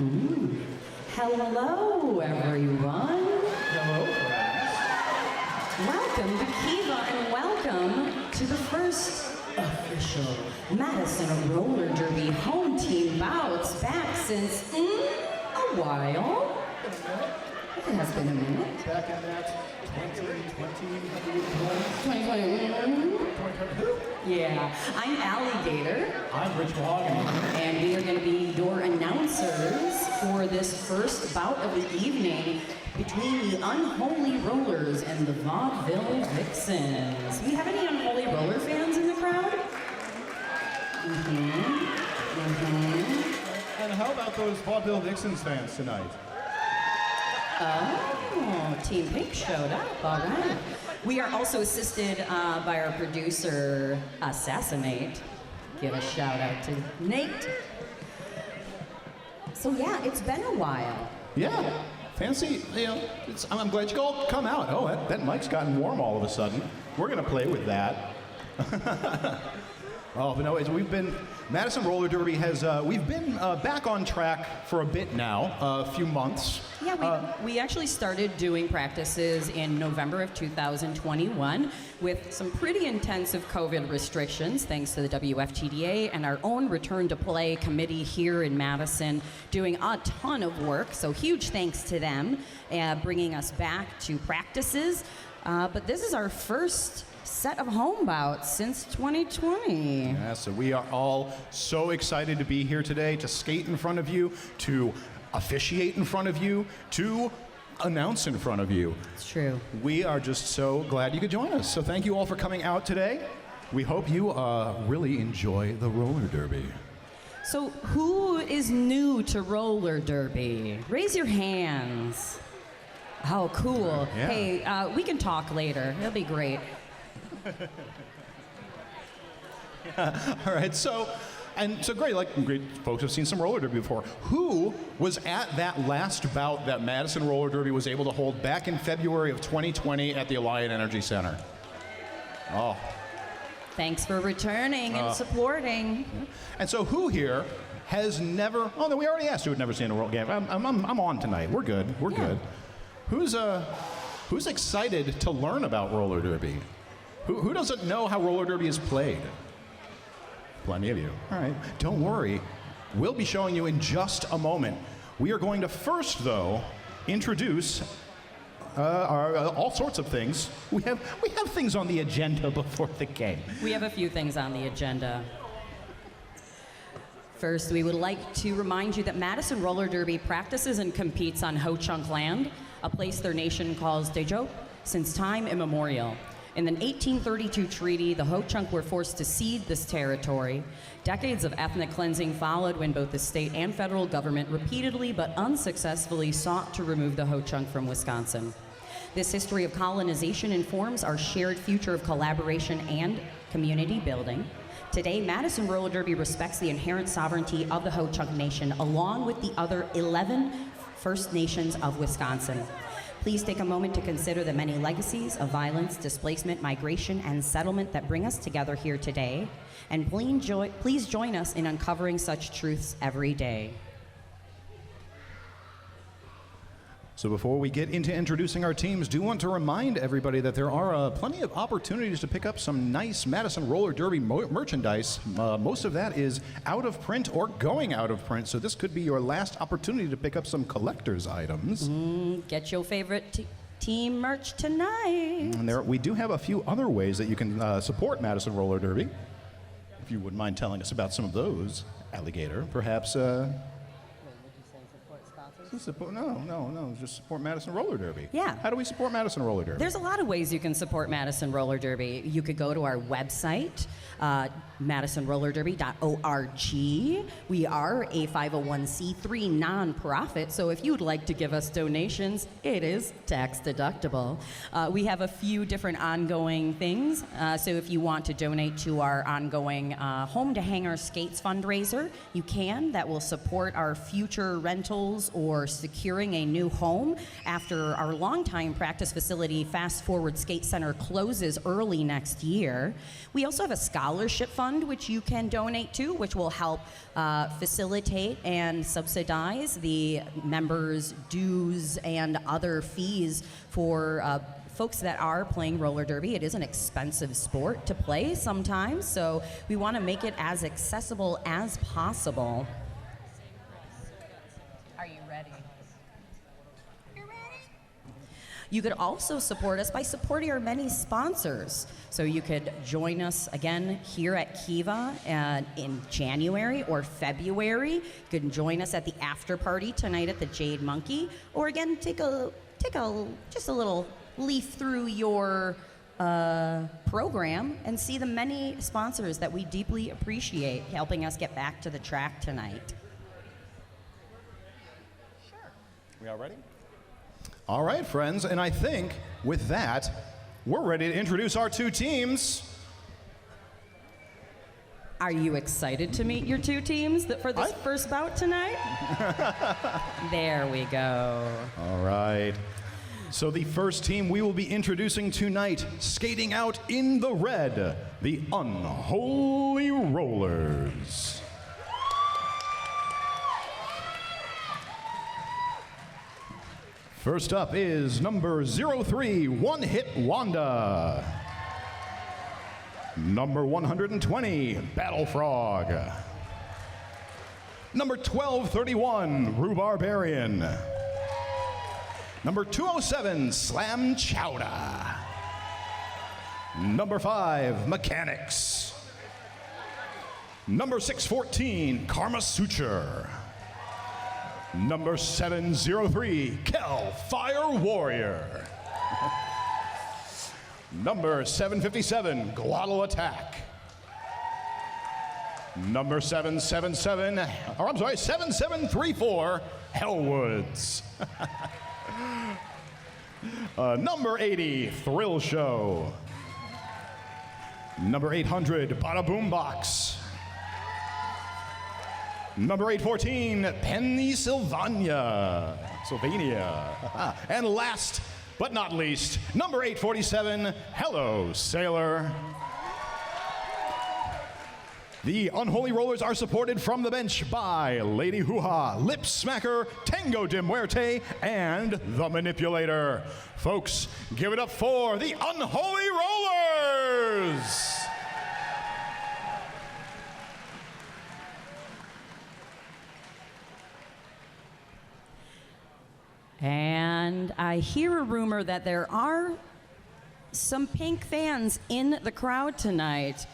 Hello, everyone. Hello, friends. Welcome to Kiva and welcome to the first official Madison Roller Derby home team bouts back since a while. It has been a minute. Back in that 2020. 2020. Yeah, I'm Alligator, I'm Rich Mahogany. and we are going to be your announcers for this first bout of the evening between the Unholy Rollers and the Vaudeville Vixens. Do we have any Unholy Roller fans in the crowd? And how about those Vaudeville Vixens fans tonight? Oh, Team Pink showed up, all right. We are also assisted by our producer, Assassinate. Give a shout out to Nate. So yeah, it's been a while. Yeah, fancy, I'm glad you all come out. Oh, that mic's gotten warm all of a sudden. We're gonna play with that. Oh, but no, Madison Roller Derby we've been back on track for a bit now, a few months. Yeah, we actually started doing practices in November of 2021 with some pretty intensive COVID restrictions, thanks to the WFTDA and our own Return to Play committee here in Madison, doing a ton of work. So huge thanks to them, bringing us back to practices. But this is our first set of home bouts since 2020. Yeah, so we are all so excited to be here today, to skate in front of you, to officiate in front of you, to announce in front of you. It's true. We are just so glad you could join us. So thank you all for coming out today. We hope you really enjoy the roller derby. So who is new to roller derby? Raise your hands. Oh, cool. Yeah. Hey, we can talk later. It'll be great. All right, so great folks have seen some roller derby before. Who was at that last bout that Madison Roller Derby was able to hold back in February of 2020 at the Alliant Energy Center? Oh. Thanks for returning and supporting. And so who here has never, oh no, we already asked who had never seen a roller game. I'm on tonight. We're good. We're good. Who's excited to learn about roller derby? Who doesn't know how roller derby is played? Plenty of you. All right, don't worry. We'll be showing you in just a moment. We are going to first, though, introduce all sorts of things. We have things on the agenda before the game. We have a few things on the agenda. First, we would like to remind you that Madison Roller Derby practices and competes on Ho-Chunk land, a place their nation calls Dejo, since time immemorial. In the 1832 treaty, the Ho-Chunk were forced to cede this territory. Decades of ethnic cleansing followed when both the state and federal government repeatedly but unsuccessfully sought to remove the Ho-Chunk from Wisconsin. This history of colonization informs our shared future of collaboration and community building. Today, Madison Roller Derby respects the inherent sovereignty of the Ho-Chunk Nation along with the other 11 First Nations of Wisconsin. Please take a moment to consider the many legacies of violence, displacement, migration, and settlement that bring us together here today. And please join us in uncovering such truths every day. So before we get into introducing our teams, do want to remind everybody that there are plenty of opportunities to pick up some nice Madison Roller Derby merchandise. Most of that is out of print or going out of print, so this could be your last opportunity to pick up some collector's items. Get your favorite team merch tonight. And we do have a few other ways that you can support Madison Roller Derby. If you wouldn't mind telling us about some of those, Alligator, perhaps... No, just support Madison Roller Derby. Yeah. How do we support Madison Roller Derby? There's a lot of ways you can support Madison Roller Derby. You could go to our website, madisonrollerderby.org. We are a 501c3 nonprofit, so if you'd like to give us donations, it is tax deductible. We have a few different ongoing things, so if you want to donate to our ongoing Home to Hang Our Skates fundraiser, you can. That will support our future rentals or securing a new home after our longtime practice facility, Fast Forward Skate Center, closes early next year. We also have a scholarship fund fund which you can donate to, which will help facilitate and subsidize the members' dues and other fees for folks that are playing roller derby. It is an expensive sport to play sometimes, so we want to make it as accessible as possible. Are you ready? You're ready? You could also support us by supporting our many sponsors. So you could join us again here at Kiva in January or February. You can join us at the after party tonight at the Jade Monkey, or again take a just a little leaf through your program and see the many sponsors that we deeply appreciate helping us get back to the track tonight. Sure. We all ready? All right, friends, and I think with that, we're ready to introduce our two teams. Are you excited to meet your two teams for this first bout tonight? There we go. All right. So the first team we will be introducing tonight, skating out in the red, the Unholy Rollers. First up is number 03, One Hit Wanda. Number 120, Battle Frog. Number 1231, Rhubarbarian. Number 207, Slam Chowda. Number 5, Mechanics. Number 614, Karma Suture. Number 703, Kel Fire Warrior. Number 757, Glottal Attack. Number 7734, Hellwoods. Number 80, Thrill Show. Number 800, Bada Boom Box. Number 814, Pennsylvania. And last but not least, number 847, Hello Sailor. The Unholy Rollers are supported from the bench by Lady Hoo-Ha, Lip Smacker, Tango de Muerte, and The Manipulator. Folks, give it up for the Unholy Rollers! And I hear a rumor that there are some Pink fans in the crowd tonight.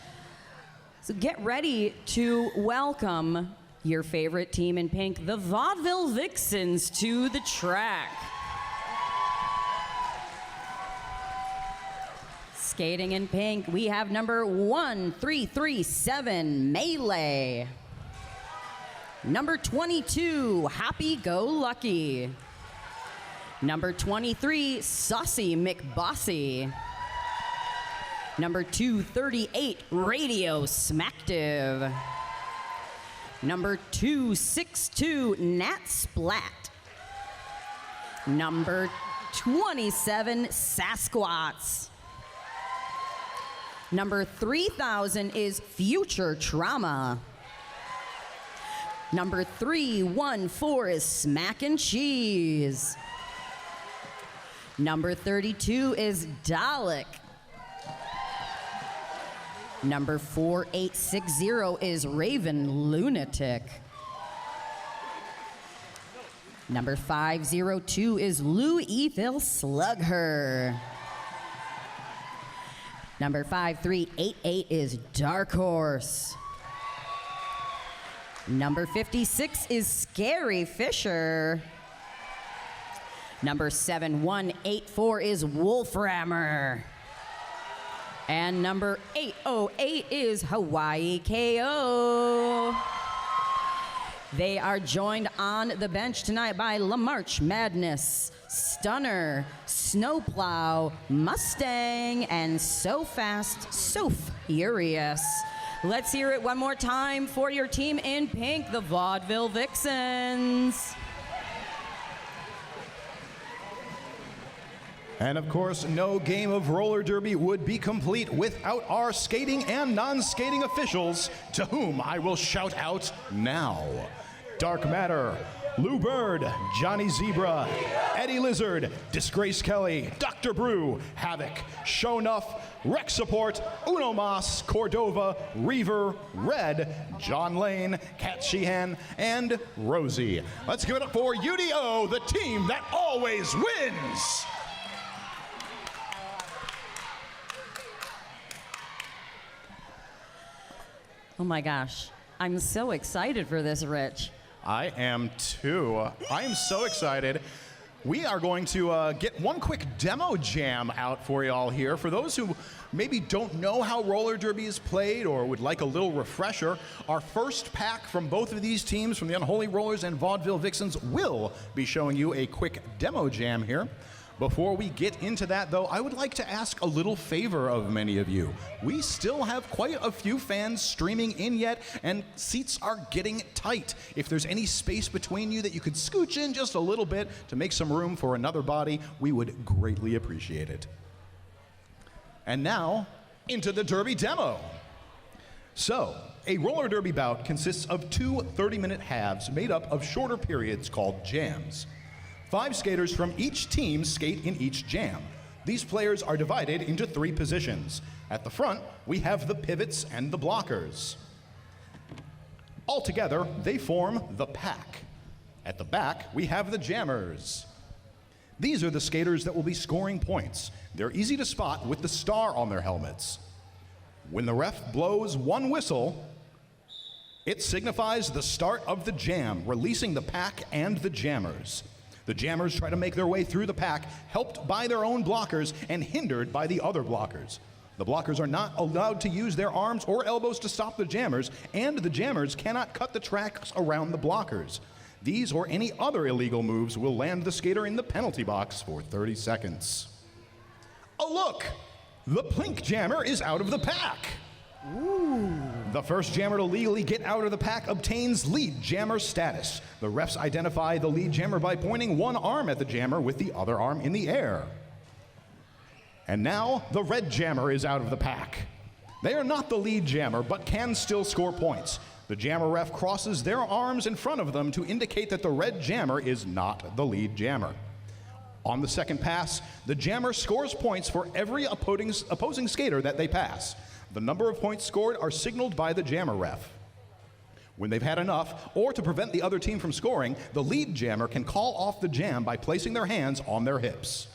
So get ready to welcome your favorite team in pink, the Vaudeville Vixens, to the track. Skating in pink, we have number 1337, Melee. Number 22, Happy Go Lucky. Number 23, Saucy McBossy. Number 238, Radio Smacktive. Number 262, Nat Splat. Number 27, Sasquatch. Number 3000 is Future Trauma. Number 314 is Smack and Cheese. Number 32 is Dalek. Number 4860 is Raven Lunatic. Number 502 is Louisville Slugher. Number 5388 is Dark Horse. Number 56 is Scary Fisher. Number 7184 is Wolframmer. And number 808 is Hawaii KO. They are joined on the bench tonight by La March Madness, Stunner, Snowplow, Mustang, and So Fast, So Furious. Let's hear it one more time for your team in pink, the Vaudeville Vixens. And of course, no game of roller derby would be complete without our skating and non-skating officials, to whom I will shout out now. Dark Matter, Lou Bird, Johnny Zebra, Eddie Lizard, Disgrace Kelly, Dr. Brew, Havoc, Shownuff, Rec Support, Uno Mas, Cordova, Reaver, Red, John Lane, Kat Sheehan, and Rosie. Let's give it up for UDO, the team that always wins! Oh my gosh, I'm so excited for this, Rich. I am too. I am so excited. We are going to get one quick demo jam out for you all here. For those who maybe don't know how roller derby is played or would like a little refresher, our first pack from both of these teams, from the Unholy Rollers and Vaudeville Vixens, will be showing you a quick demo jam here. Before we get into that, though, I would like to ask a little favor of many of you. We still have quite a few fans streaming in yet, and seats are getting tight. If there's any space between you that you could scooch in just a little bit to make some room for another body, we would greatly appreciate it. And now, into the derby demo. So, a roller derby bout consists of two 30-minute halves made up of shorter periods called jams. 5 skaters from each team skate in each jam. These players are divided into 3 positions. At the front, we have the pivots and the blockers. Altogether, they form the pack. At the back, we have the jammers. These are the skaters that will be scoring points. They're easy to spot with the star on their helmets. When the ref blows one whistle, it signifies the start of the jam, releasing the pack and the jammers. The jammers try to make their way through the pack, helped by their own blockers and hindered by the other blockers. The blockers are not allowed to use their arms or elbows to stop the jammers, and the jammers cannot cut the tracks around the blockers. These or any other illegal moves will land the skater in the penalty box for 30 seconds. Oh look! The Plink jammer is out of the pack! Ooh. The first jammer to legally get out of the pack obtains lead jammer status. The refs identify the lead jammer by pointing one arm at the jammer with the other arm in the air. And now, the red jammer is out of the pack. They are not the lead jammer, but can still score points. The jammer ref crosses their arms in front of them to indicate that the red jammer is not the lead jammer. On the second pass, the jammer scores points for every opposing skater that they pass. The number of points scored are signaled by the jammer ref. When they've had enough, or to prevent the other team from scoring, the lead jammer can call off the jam by placing their hands on their hips.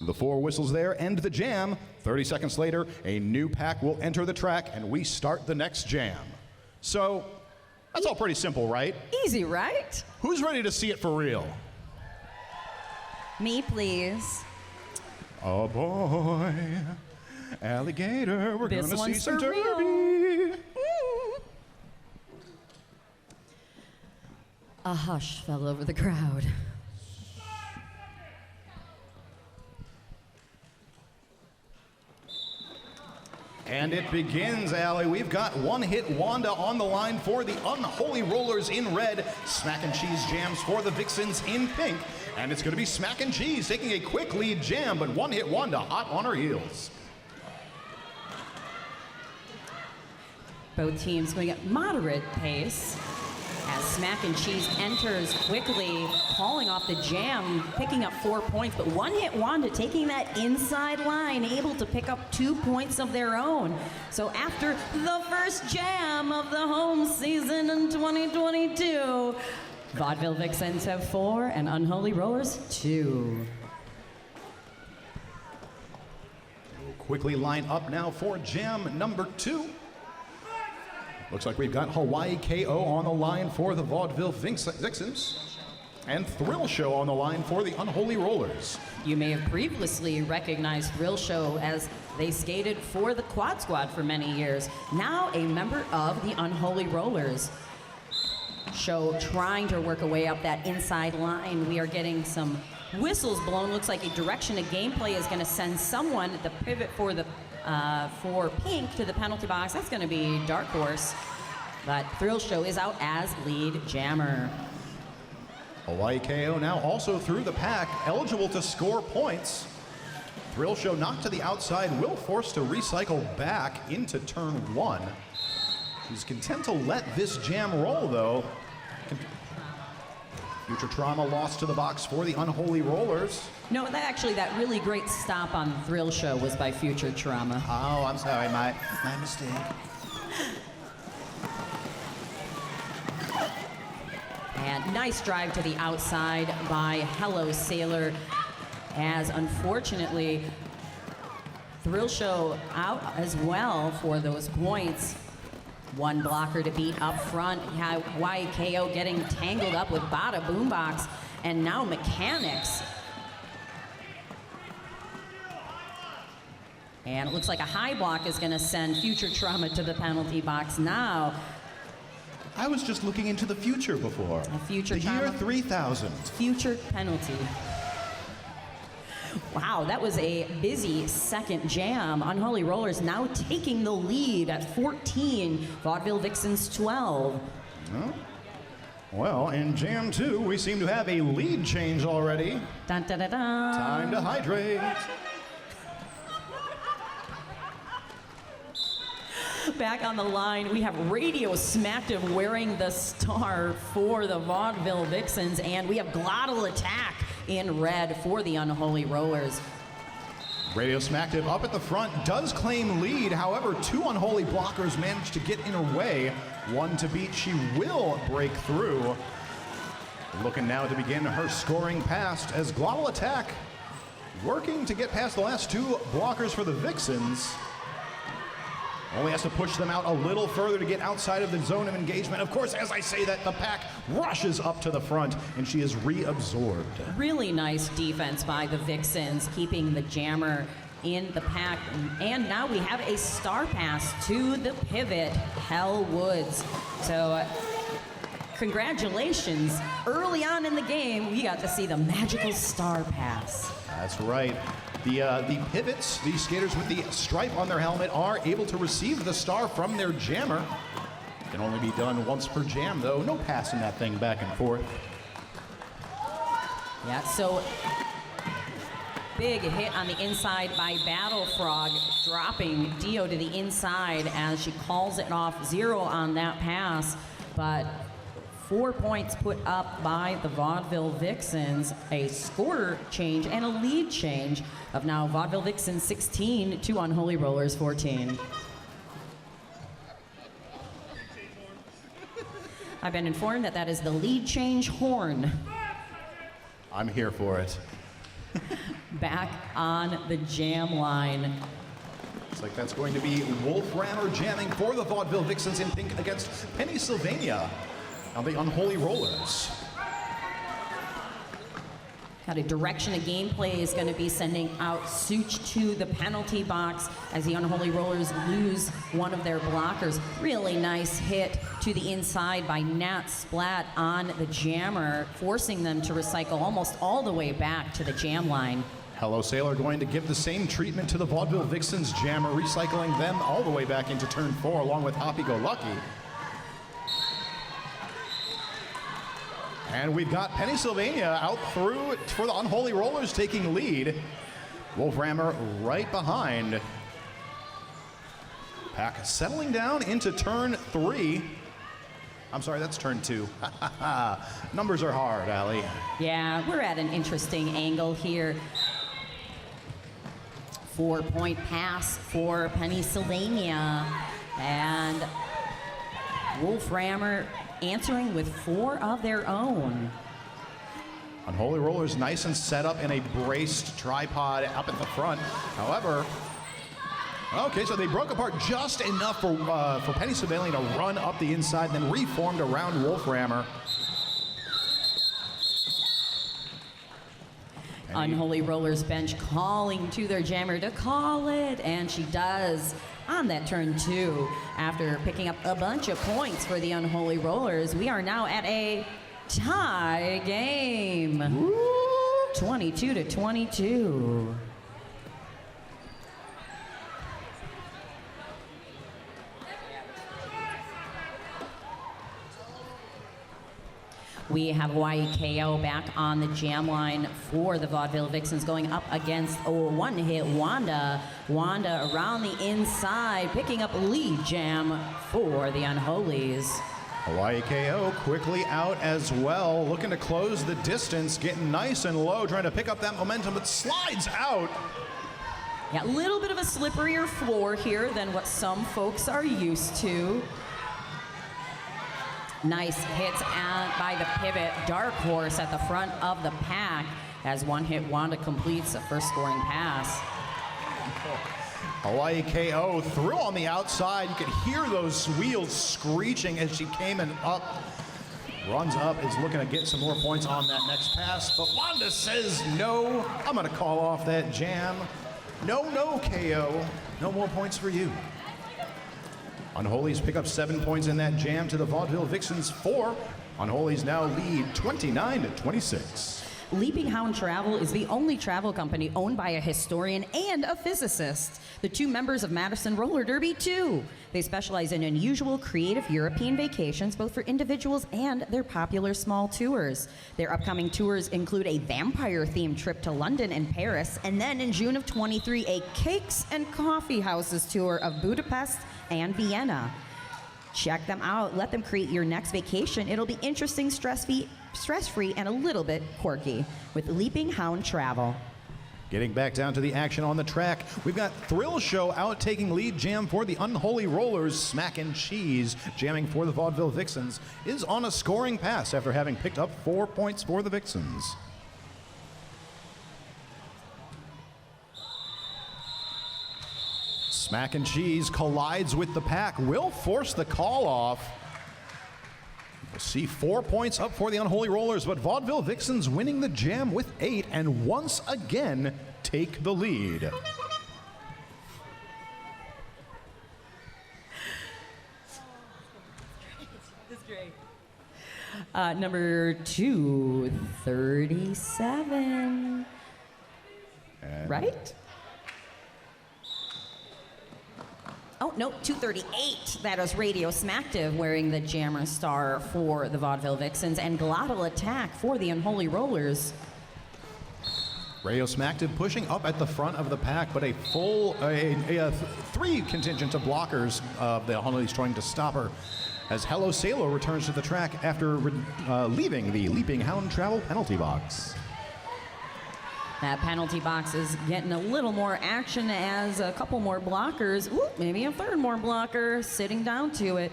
The 4 whistles there end the jam. 30 seconds later, a new pack will enter the track, and we start the next jam. So, that's all pretty simple, right? Easy, right? Who's ready to see it for real? Me, please. Oh boy, alligator, we're This gonna see one's some for derby. real. A hush fell over the crowd. And it begins, Allie. We've got One Hit Wanda on the line for the Unholy Rollers in red, Smack and Cheese jams for the Vixens in pink. And it's going to be Smack and Cheese taking a quick lead jam, but One Hit Wanda hot on her heels. Both teams going at moderate pace as Smack and Cheese enters quickly, calling off the jam, picking up 4 points. But One Hit Wanda taking that inside line, able to pick up 2 points of their own. So after the first jam of the home season in 2022, Vaudeville Vixens have 4 and Unholy Rollers 2. Quickly line up now for jam number 2. Looks like we've got Hawaii KO on the line for the Vaudeville Vixens and Thrill Show on the line for the Unholy Rollers. You may have previously recognized Thrill Show as they skated for the Quad Squad for many years. Now a member of the Unholy Rollers. Show trying to work a way up that inside line. We are getting some whistles blown. Looks like a direction of gameplay is going to send someone at the pivot for the for pink to the penalty box. That's going to be Dark Horse. But Thrill Show is out as lead jammer. Hawaii KO now also through the pack, eligible to score points. Thrill Show knocked to the outside, will force to recycle back into turn 1. She's content to let this jam roll, though. Future Trauma lost to the box for the Unholy Rollers. No, that really great stop on Thrill Show was by Future Trauma. Oh, I'm sorry, my mistake. And nice drive to the outside by Hello Sailor, as unfortunately Thrill Show out as well for those points. One blocker to beat up front. Hawaii KO getting tangled up with Bada Boombox, and now Mechanics. And it looks like a high block is going to send Future Trauma to the penalty box now. I was just looking into the future before. The year 3000. Future penalty. Wow, that was a busy second jam. Unholy Rollers now taking the lead at 14. Vaudeville Vixens 12. Well, in Jam 2, we seem to have a lead change already. Dun, dun, dun, dun. Time to hydrate. Back on the line, we have Radio Smackdown wearing the star for the Vaudeville Vixens, and we have Glottal Attack in red for the Unholy Rollers. Radio Smackdown up at the front does claim lead. However, 2 Unholy blockers managed to get in her way. One to beat, she will break through. Looking now to begin her scoring pass as Glottal Attack working to get past the last 2 blockers for the Vixens. Only has to push them out a little further to get outside of the zone of engagement. Of course, as I say that, the pack rushes up to the front, and she is reabsorbed. Really nice defense by the Vixens, keeping the jammer in the pack. And now we have a star pass to the pivot, Hell Woods. So congratulations. Early on in the game, we got to see the magical star pass. That's right. The pivots, the skaters with the stripe on their helmet, are able to receive the star from their jammer. Can only be done once per jam, though. No passing that thing back and forth. Yeah, so big hit on the inside by Battle Frog, dropping Dio to the inside as she calls it off. 0 on that pass, but 4 points put up by the Vaudeville Vixens, a score change and a lead change of now Vaudeville Vixens 16 to Unholy Rollers 14. I've been informed that that is the lead change horn. I'm here for it. Back on the jam line. Looks like that's going to be Wolframmer jamming for the Vaudeville Vixens in pink against Pennsylvania. Now the Unholy Rollers. Got a direction of gameplay is going to be sending out Such to the penalty box as the Unholy Rollers lose one of their blockers. Really nice hit to the inside by Nat Splat on the jammer, forcing them to recycle almost all the way back to the jam line. Hello Sailor going to give the same treatment to the Vaudeville Vixens jammer, recycling them all the way back into turn 4 along with Hoppy Go Lucky. And we've got Pennsylvania out through for the Unholy Rollers taking lead. Wolframmer right behind. Pack settling down into turn 3. I'm sorry, that's turn 2. Numbers are hard, Allie. Yeah, we're at an interesting angle here. 4-point pass for Pennsylvania. And Wolframmer answering with 4 of their own. Unholy Rollers nice and set up in a braced tripod up at the front. However, okay, so they broke apart just enough for Pennsylvania to run up the inside, then reformed around Wolframmer. Unholy Rollers bench calling to their jammer to call it, and she does on that turn 2 after picking up a bunch of points for the Unholy Rollers. We are now at a tie game. 22-22. We have Hawaii KO back on the jam line for the Vaudeville Vixens, going up against one-hit Wanda. Wanda around the inside, picking up lead jam for the Unholies. Hawaii KO quickly out as well, looking to close the distance, getting nice and low, trying to pick up that momentum, but slides out. Yeah, a little bit of a slipperier floor here than what some folks are used to. Nice hits by the pivot. Dark Horse at the front of the pack as one-hit Wanda completes the first scoring pass. Hawaii KO through on the outside. You could hear those wheels screeching as she came and up. Runs up, is looking to get some more points on that next pass, but Wanda says no. I'm gonna call off that jam. No, KO. No more points for you. Unholy's pick up 7 points in that jam to the Vaudeville Vixens 4. Unholy's now lead 29-26. Leaping Hound Travel is the only travel company owned by a historian and a physicist. The two members of Madison Roller Derby, too. They specialize in unusual, creative European vacations, both for individuals and their popular small tours. Their upcoming tours include a vampire-themed trip to London and Paris, and then in June of 23, a cakes and coffee houses tour of Budapest and Vienna. Check them out. Let them create your next vacation. It'll be interesting, stress-free, and a little bit quirky with Leaping Hound Travel. Getting back down to the action on the track, we've got Thrill Show out taking lead jam for the Unholy Rollers. Smack and Cheese jamming for the Vaudeville Vixens is on a scoring pass after having picked up 4 points for the Vixens. Smack and Cheese collides with the pack, will force the call off. We'll see 4 points up for the Unholy Rollers, but Vaudeville Vixens winning the jam with 8 and once again take the lead. That's great. Number 237. Right? Oh, no, 238. That is Radio Smacktive wearing the Jammer Star for the Vaudeville Vixens and Glottal Attack for the Unholy Rollers. Radio Smacktive pushing up at the front of the pack, but a full 3 contingent of blockers of the Unholy's trying to stop her as Hello Sailor returns to the track after leaving the Leaping Hound Travel penalty box. That penalty box is getting a little more action as a couple more blockers, maybe a third more blocker sitting down to it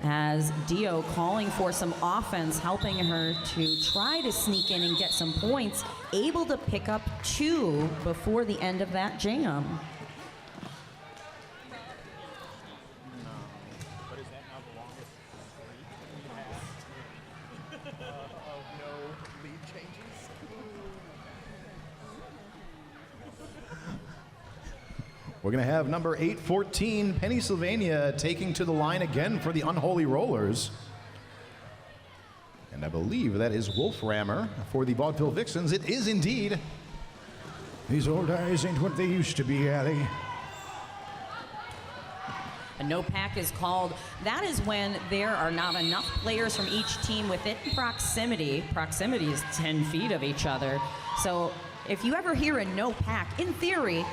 as Dio calling for some offense, helping her to try to sneak in and get some points, able to pick up 2 before the end of that jam. We're going to have number 814, Pennsylvania, taking to the line again for the Unholy Rollers. And I believe that is Wolframmer for the Vaudeville Vixens. It is indeed. These old eyes ain't what they used to be, Allie. A no pack is called. That is when there are not enough players from each team within proximity. Proximity is 10 feet of each other. So if you ever hear a no pack, in theory,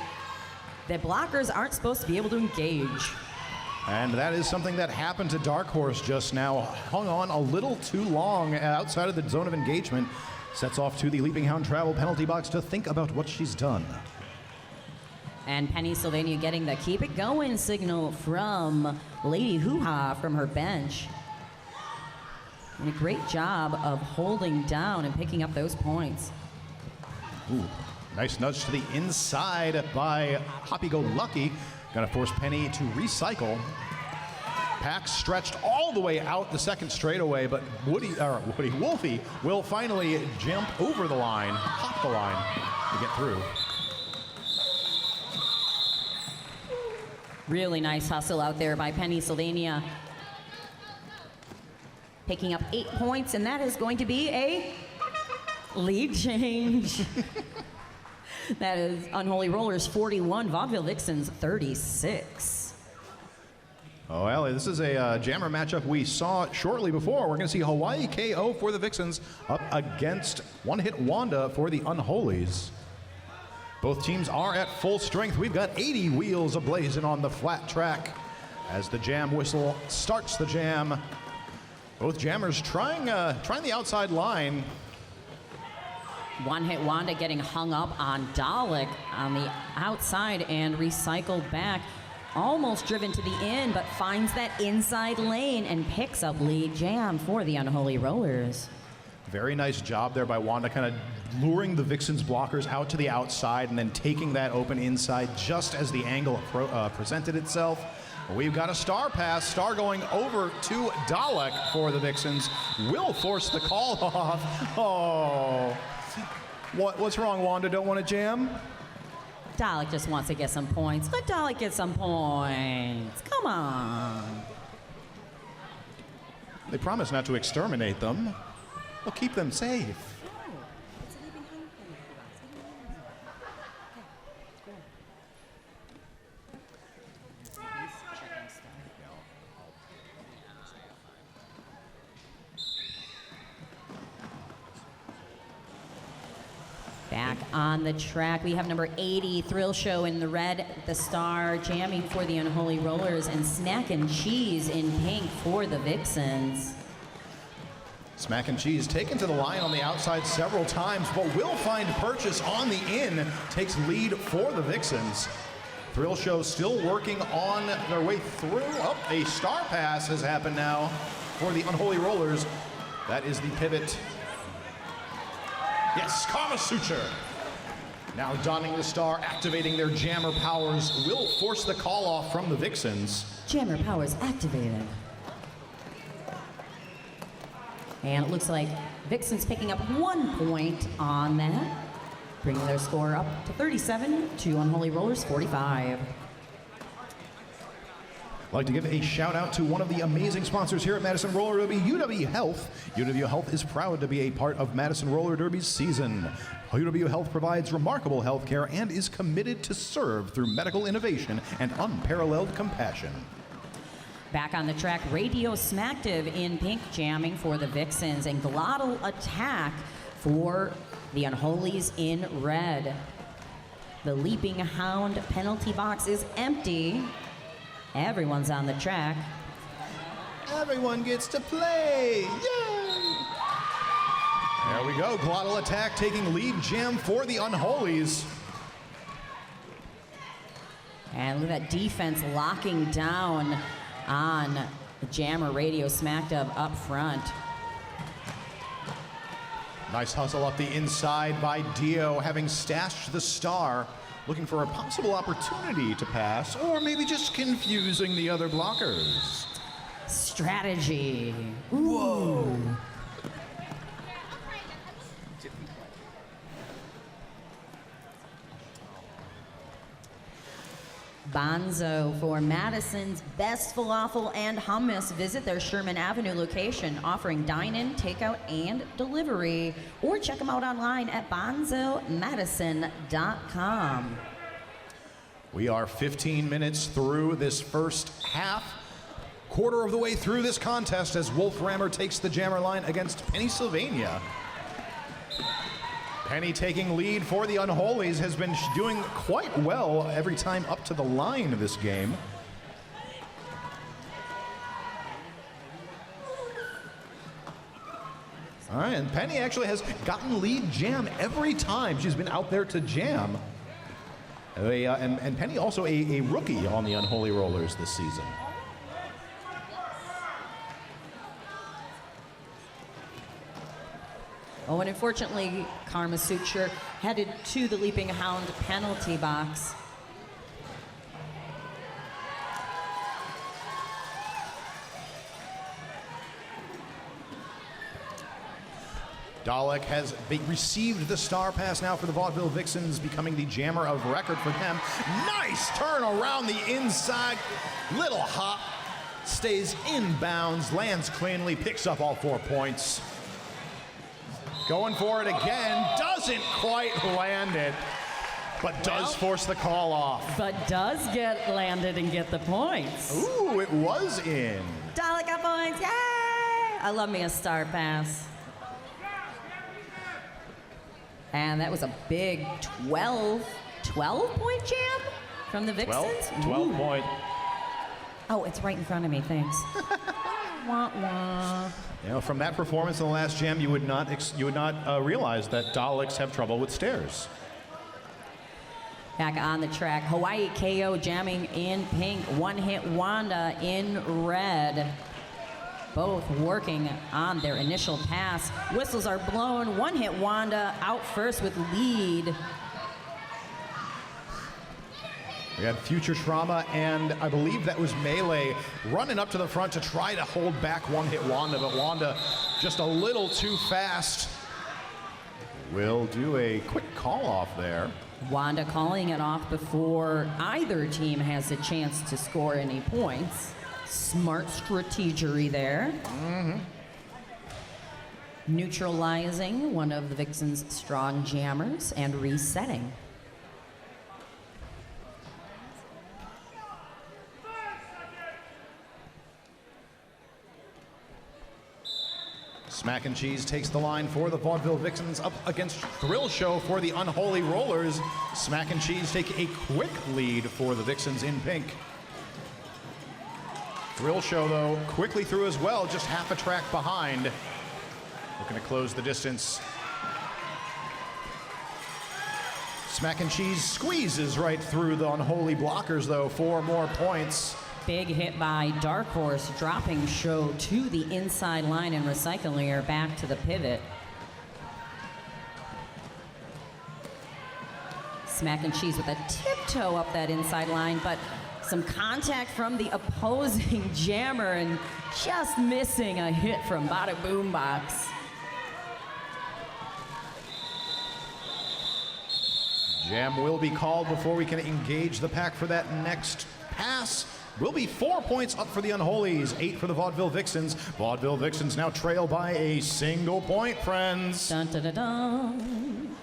the blockers aren't supposed to be able to engage. And that is something that happened to Dark Horse just now. Hung on a little too long outside of the zone of engagement. Sets off to the Leaping Hound Travel penalty box to think about what she's done. And Pennsylvania getting the keep it going signal from Lady Hoo-Ha from her bench. And a great job of holding down and picking up those points. Ooh. Nice nudge to the inside by Hoppy Go Lucky. Gonna force Penny to recycle. Pack stretched all the way out the second straightaway, but Wolfie will finally jump over the line, hop the line to get through. Really nice hustle out there by Pennsylvania. Picking up 8 points, and that is going to be a lead change. That is Unholy Rollers 41, Vaudeville Vixens 36. Oh, Ellie, this is a jammer matchup we saw shortly before. We're going to see Hawaii KO for the Vixens up against One Hit Wanda for the Unholies. Both teams are at full strength. We've got 80 wheels ablazing on the flat track as the jam whistle starts the jam. Both jammers trying the outside line. One Hit Wanda getting hung up on Dalek on the outside and recycled back. Almost driven to the in, but finds that inside lane and picks up lead jam for the Unholy Rollers. Very nice job there by Wanda, kind of luring the Vixens blockers out to the outside and then taking that open inside just as the angle presented itself. We've got a star pass. Star going over to Dalek for the Vixens. Will force the call off. Oh. What's wrong, Wanda? Don't want to jam? Dalek just wants to get some points. Let Dalek get some points. Come on. They promise not to exterminate them. They'll keep them safe. Back on the track, we have number 80, Thrill Show in the red, the star jamming for the Unholy Rollers, and Snack and Cheese in pink for the Vixens. Smack and Cheese taken to the line on the outside several times, but will find purchase on the in, takes lead for the Vixens. Thrill Show still working on their way through. Oh, a star pass has happened now for the Unholy Rollers. That is the pivot. Yes, Kama Suture. Now donning the star, activating their jammer powers, will force the call off from the Vixens. Jammer powers activated. And it looks like Vixens picking up 1 point on that, bringing their score up to 37 to Unholy Rollers 45. I'd like to give a shout out to one of the amazing sponsors here at Madison Roller Derby, UW Health. UW Health is proud to be a part of Madison Roller Derby's season. UW Health provides remarkable health care and is committed to serve through medical innovation and unparalleled compassion. Back on the track, Radio Smacktive in pink jamming for the Vixens, and Glottal Attack for the Unholies in red. The Leaping Hound penalty box is empty. Everyone's on the track. Everyone gets to play! Yay! There we go, Glottal Attack taking lead jam for the Unholies. And look at that defense locking down on the jammer Radio Smackdub up front. Nice hustle up the inside by Dio, having stashed the star, looking for a possible opportunity to pass, or maybe just confusing the other blockers. Strategy. Whoa. Bonzo for Madison's best falafel and hummus. Visit their Sherman Avenue location, offering dine-in, takeout, and delivery. Or check them out online at bonzomadison.com. We are 15 minutes through this first half. Quarter of the way through this contest as Wolf Rammer takes the jammer line against Pennsylvania. Penny taking lead for the Unholies, has been doing quite well every time up to the line of this game. All right, and Penny actually has gotten lead jam every time she's been out there to jam. And Penny also a rookie on the Unholy Rollers this season. Oh, and unfortunately, Karma Suture headed to the Leaping Hound penalty box. Dalek has received the star pass now for the Vaudeville Vixens, becoming the jammer of record for them. Nice turn around the inside. Little hop. Stays in bounds, lands cleanly, picks up all 4 points. Going for it again, doesn't quite land it. but does force the call off. But does get landed and get the points. Ooh, it was in. Dalek got points, yay! I love me a star pass. And that was a big 12-point jam from the Vixens? 12 point. Oh, it's right in front of me, thanks. Wah, wah. You know, from that performance in the last jam, you would not realize that Daleks have trouble with stairs. Back on the track, Hawaii KO jamming in pink, One Hit Wanda in red. Both working on their initial pass. Whistles are blown, One Hit Wanda out first with lead. We had Future Trauma, and I believe that was Melee running up to the front to try to hold back One Hit Wanda, but Wanda just a little too fast. We'll do a quick call off there. Wanda calling it off before either team has a chance to score any points. Smart strategery there. Neutralizing one of the Vixens' strong jammers and resetting. Smack and Cheese takes the line for the Vaudeville Vixens up against Thrill Show for the Unholy Rollers. Smack and Cheese take a quick lead for the Vixens in pink. Thrill Show, though, quickly through as well, just half a track behind. Looking to close the distance. Smack and Cheese squeezes right through the Unholy blockers, though, 4 more points. Big hit by Dark Horse, dropping Show to the inside line and recycling her back to the pivot. Smack and Cheese with a tiptoe up that inside line, but some contact from the opposing jammer and just missing a hit from Bada Boom Box. Jam will be called before we can engage the pack for that next pass. Will be 4 points up for the Unholies, 8 for the Vaudeville Vixens. Vaudeville Vixens now trail by a single point, friends. Dun, dun, dun, dun.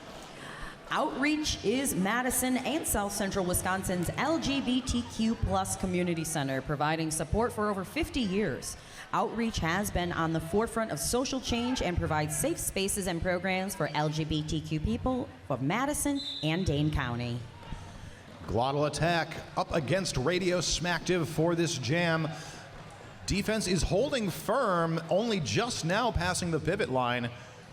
Outreach is Madison and South Central Wisconsin's LGBTQ plus community center, providing support for over 50 years. Outreach has been on the forefront of social change and provides safe spaces and programs for LGBTQ people of Madison and Dane County. Glottal Attack up against Radio Smacktive for this jam. Defense is holding firm, only just now passing the pivot line.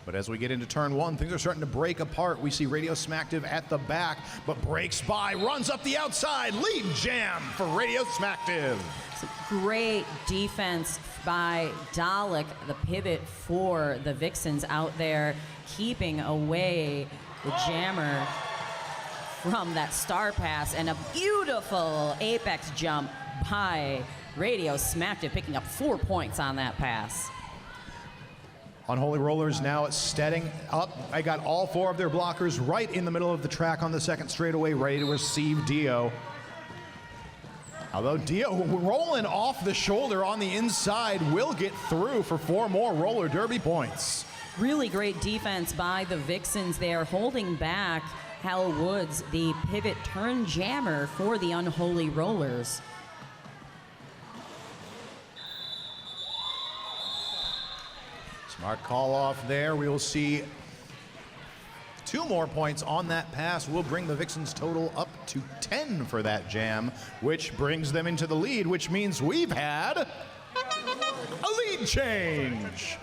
But as we get into turn 1, things are starting to break apart. We see Radio Smacktive at the back, but breaks by, runs up the outside. Lead jam for Radio Smacktive. Great defense by Dalek, the pivot for the Vixens out there, keeping away the jammer from that star pass, and a beautiful apex jump by Radio Smacktive, picking up 4 points on that pass. Unholy Rollers now setting up. I got all 4 of their blockers right in the middle of the track on the second straightaway, ready to receive Dio. Although Dio rolling off the shoulder on the inside will get through for 4 more roller derby points. Really great defense by the Vixens there, holding back Hal Woods, the pivot turn jammer for the Unholy Rollers. Smart call off there. We will see 2 more points on that pass. Will bring the Vixens total up to 10 for that jam, which brings them into the lead, which means we've had a lead change.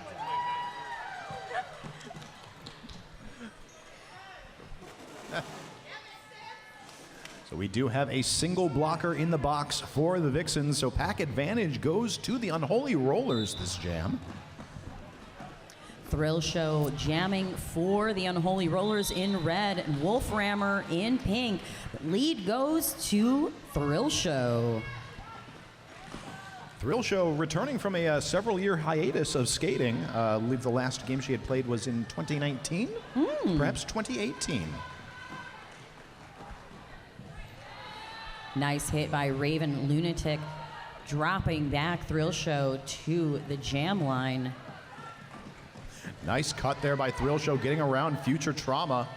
So we do have a single blocker in the box for the Vixens, so pack advantage goes to the Unholy Rollers this jam. Thrill Show jamming for the Unholy Rollers in red and Wolframmer in pink. Lead goes to Thrill Show. Thrill Show returning from a several-year hiatus of skating. I believe the last game she had played was in 2019, perhaps 2018. Nice hit by Raven Lunatic, dropping back Thrill Show to the jam line. Nice cut there by Thrill Show, getting around Future Trauma.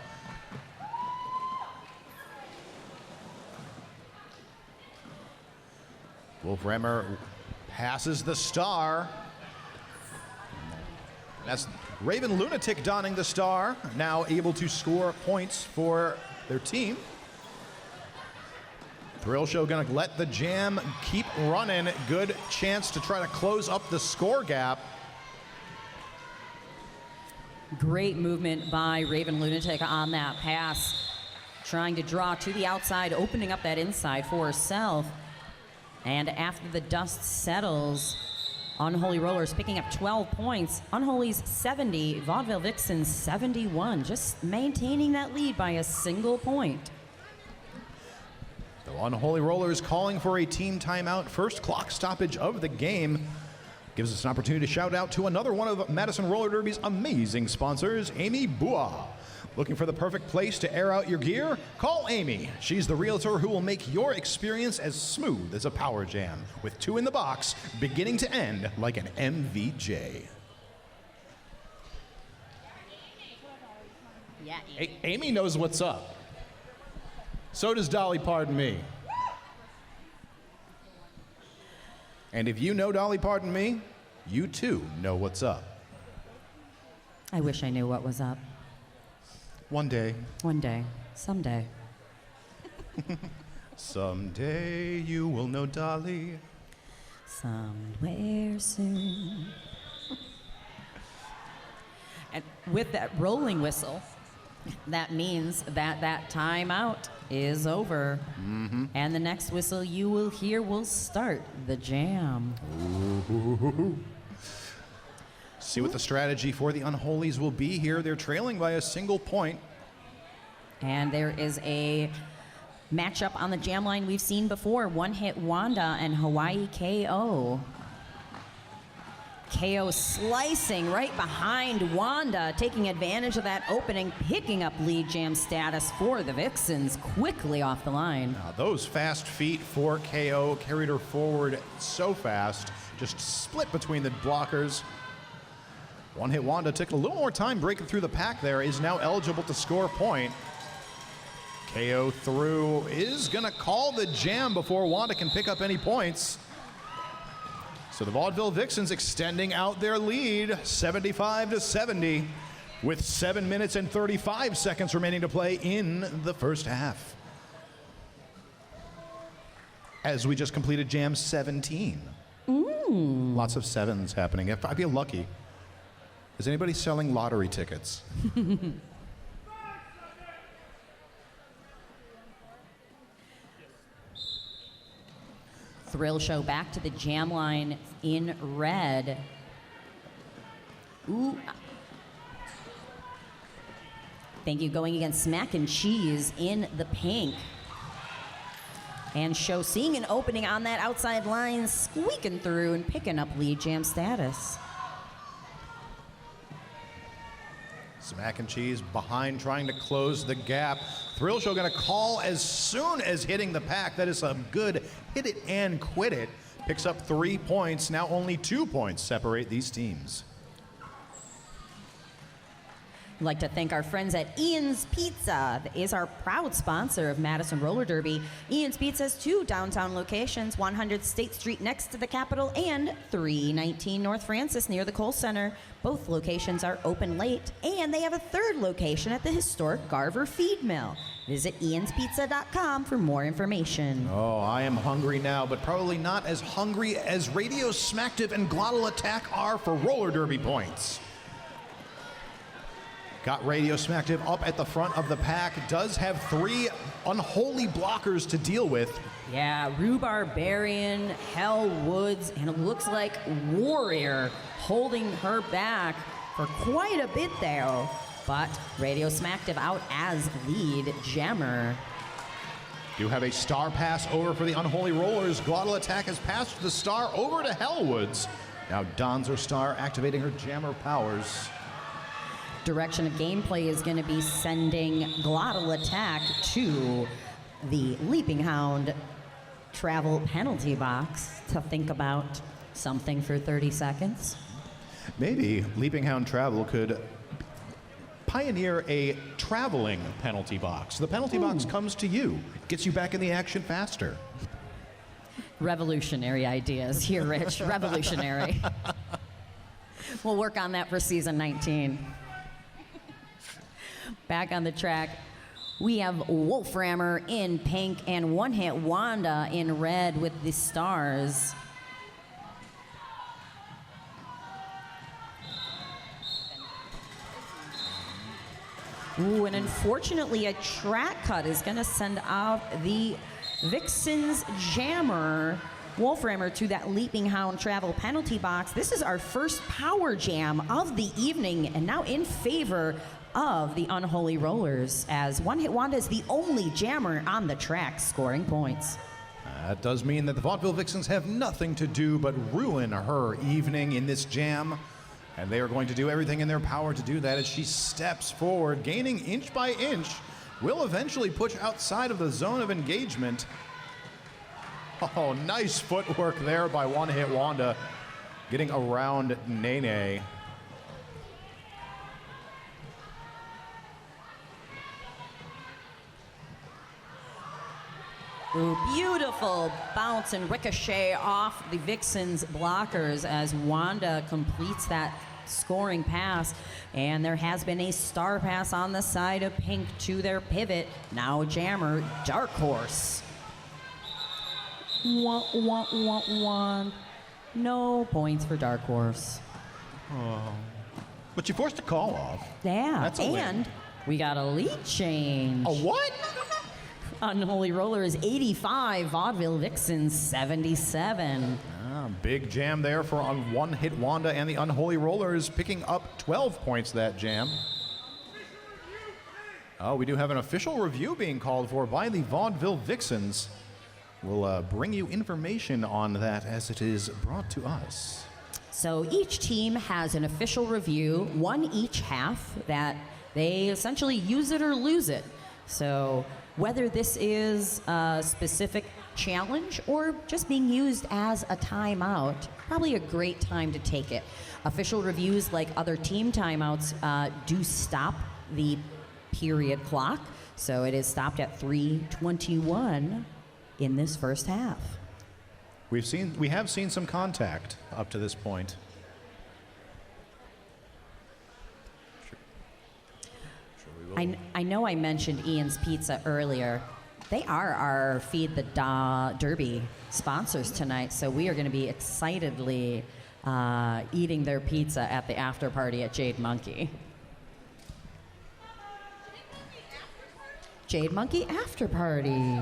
Wolframmer passes the star. That's Raven Lunatic donning the star, now able to score points for their team. Thrill Show gonna let the jam keep running. Good chance to try to close up the score gap. Great movement by Raven Lunatic on that pass. Trying to draw to the outside, opening up that inside for herself. And after the dust settles, Unholy Rollers picking up 12 points. Unholy's 70, Vaudeville Vixens 71. Just maintaining that lead by a single point. The Unholy Rollers calling for a team timeout. First clock stoppage of the game. Gives us an opportunity to shout out to another one of Madison Roller Derby's amazing sponsors, Amy Bua. Looking for the perfect place to air out your gear? Call Amy. She's the realtor who will make your experience as smooth as a power jam, with 2 in the box, beginning to end like an MVJ. Yeah, Amy knows what's up. So does Dolly Pardon Me. And if you know Dolly Pardon Me, you too know what's up. I wish I knew what was up. One day. One day. Someday. Someday you will know Dolly. Somewhere soon. And with that rolling whistle, that means that that timeout is over. Mm-hmm. And the next whistle you will hear will start the jam. Ooh. See what the strategy for the Unholies will be here. They're trailing by a single point. And there is a matchup on the jam line we've seen before. One Hit Wanda and Hawaii KO. KO slicing right behind Wanda, taking advantage of that opening, picking up lead jam status for the Vixens quickly off the line. Now, those fast feet for KO carried her forward so fast, just split between the blockers. One Hit Wanda took a little more time breaking through the pack there, is now eligible to score a point. KO through is gonna call the jam before Wanda can pick up any points. So the Vaudeville Vixens extending out their lead, 75-70, with 7 minutes and 35 seconds remaining to play in the first half. As we just completed Jam 17. Lots of sevens happening. If I feel lucky. Is anybody selling lottery tickets? Thrill Show back to the jam line in red. Ooh. Thank you. Going against Smack and Cheese in the pink. And Show seeing an opening on that outside line, squeaking through and picking up lead jam status. Smack and Cheese behind, trying to close the gap. Thrill Show gonna call as soon as hitting the pack. That is a good hit it and quit it. Picks up 3 points. Now only 2 points separate these teams. I'd like to thank our friends at Ian's Pizza, that is our proud sponsor of Madison Roller Derby. Ian's Pizza has 2 downtown locations, 100 State Street next to the Capitol and 319 North Francis near the Kohl Center. Both locations are open late, and they have a 3rd location at the historic Garver Feed Mill. Visit ianspizza.com for more information. Oh, I am hungry now, but probably not as hungry as Radio Smacktive and Glottal Attack are for roller derby points. Got Radio Smacktive up at the front of the pack. Does have 3 unholy blockers to deal with. Yeah, Rhubarbarian, Hell Woods, and it looks like Warrior holding her back for quite a bit there. But Radio Smacktive out as lead jammer. Do have a star pass over for the Unholy Rollers. Glottal Attack has passed the star over to Hellwoods. Now dons her star, activating her jammer powers. Direction of gameplay is going to be sending Glottal Attack to the Leaping Hound travel penalty box to think about something for 30 seconds. Maybe Leaping Hound Travel could pioneer a traveling penalty box. The penalty box comes to you, gets you back in the action faster. Revolutionary ideas here, Rich. Revolutionary. We'll work on that for season 19. Back on the track, we have Wolframmer in pink and One Hit Wanda in red with the stars. Ooh, and unfortunately, a track cut is going to send out the Vixens jammer, Wolframmer, to that Leaping Hound travel penalty box. This is our first power jam of the evening, and now in favor of the Unholy Rollers, as One Hit Wanda is the only jammer on the track scoring points. That does mean that the Vaudeville Vixens have nothing to do but ruin her evening in this jam. And they are going to do everything in their power to do that as she steps forward, gaining inch by inch, will eventually push outside of the zone of engagement. Oh, nice footwork there by One Hit Wanda, getting around Nene. Ooh, beautiful bounce and ricochet off the Vixens blockers as Wanda completes that scoring pass. And there has been a star pass on the side of pink to their pivot. Now jammer, Dark Horse. No points for Dark Horse. Oh. But you forced a call off. Yeah, That's a and win. we got a lead change. A what? Unholy Rollers 85, Vaudeville Vixens 77. Big jam there for One Hit Wanda and the Unholy Rollers, picking up 12 points that jam. Oh, we do have an official review being called for by the Vaudeville Vixens. We'll bring you information on that as it is brought to us. So each team has an official review, one each half, that they essentially use it or lose it. So whether this is a specific challenge or just being used as a timeout, probably a great time to take it. Official reviews, like other team timeouts, do stop the period clock. So it is stopped at 3:21 in this first half. We have seen some contact up to this point. I know I mentioned Ian's Pizza earlier. They are our Feed the Derby sponsors tonight, so we are going to be excitedly eating their pizza at the after party at Jade Monkey. Jade Monkey after party.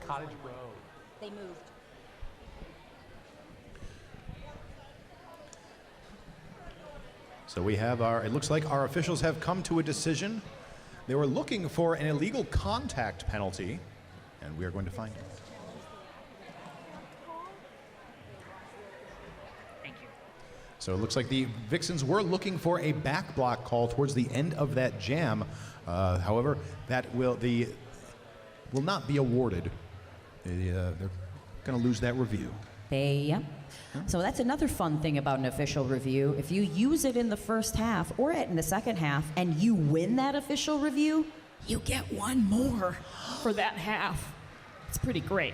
Cottage Road. They moved. So we have it looks like our officials have come to a decision. They were looking for an illegal contact penalty, and we are going to find it. Thank you. So it looks like the Vixens were looking for a back block call towards the end of that jam. However, that will not be awarded. They're going to lose that review. Yep. So that's another fun thing about an official review. If you use it in the first half or in the second half and you win that official review, you get one more for that half. It's pretty great.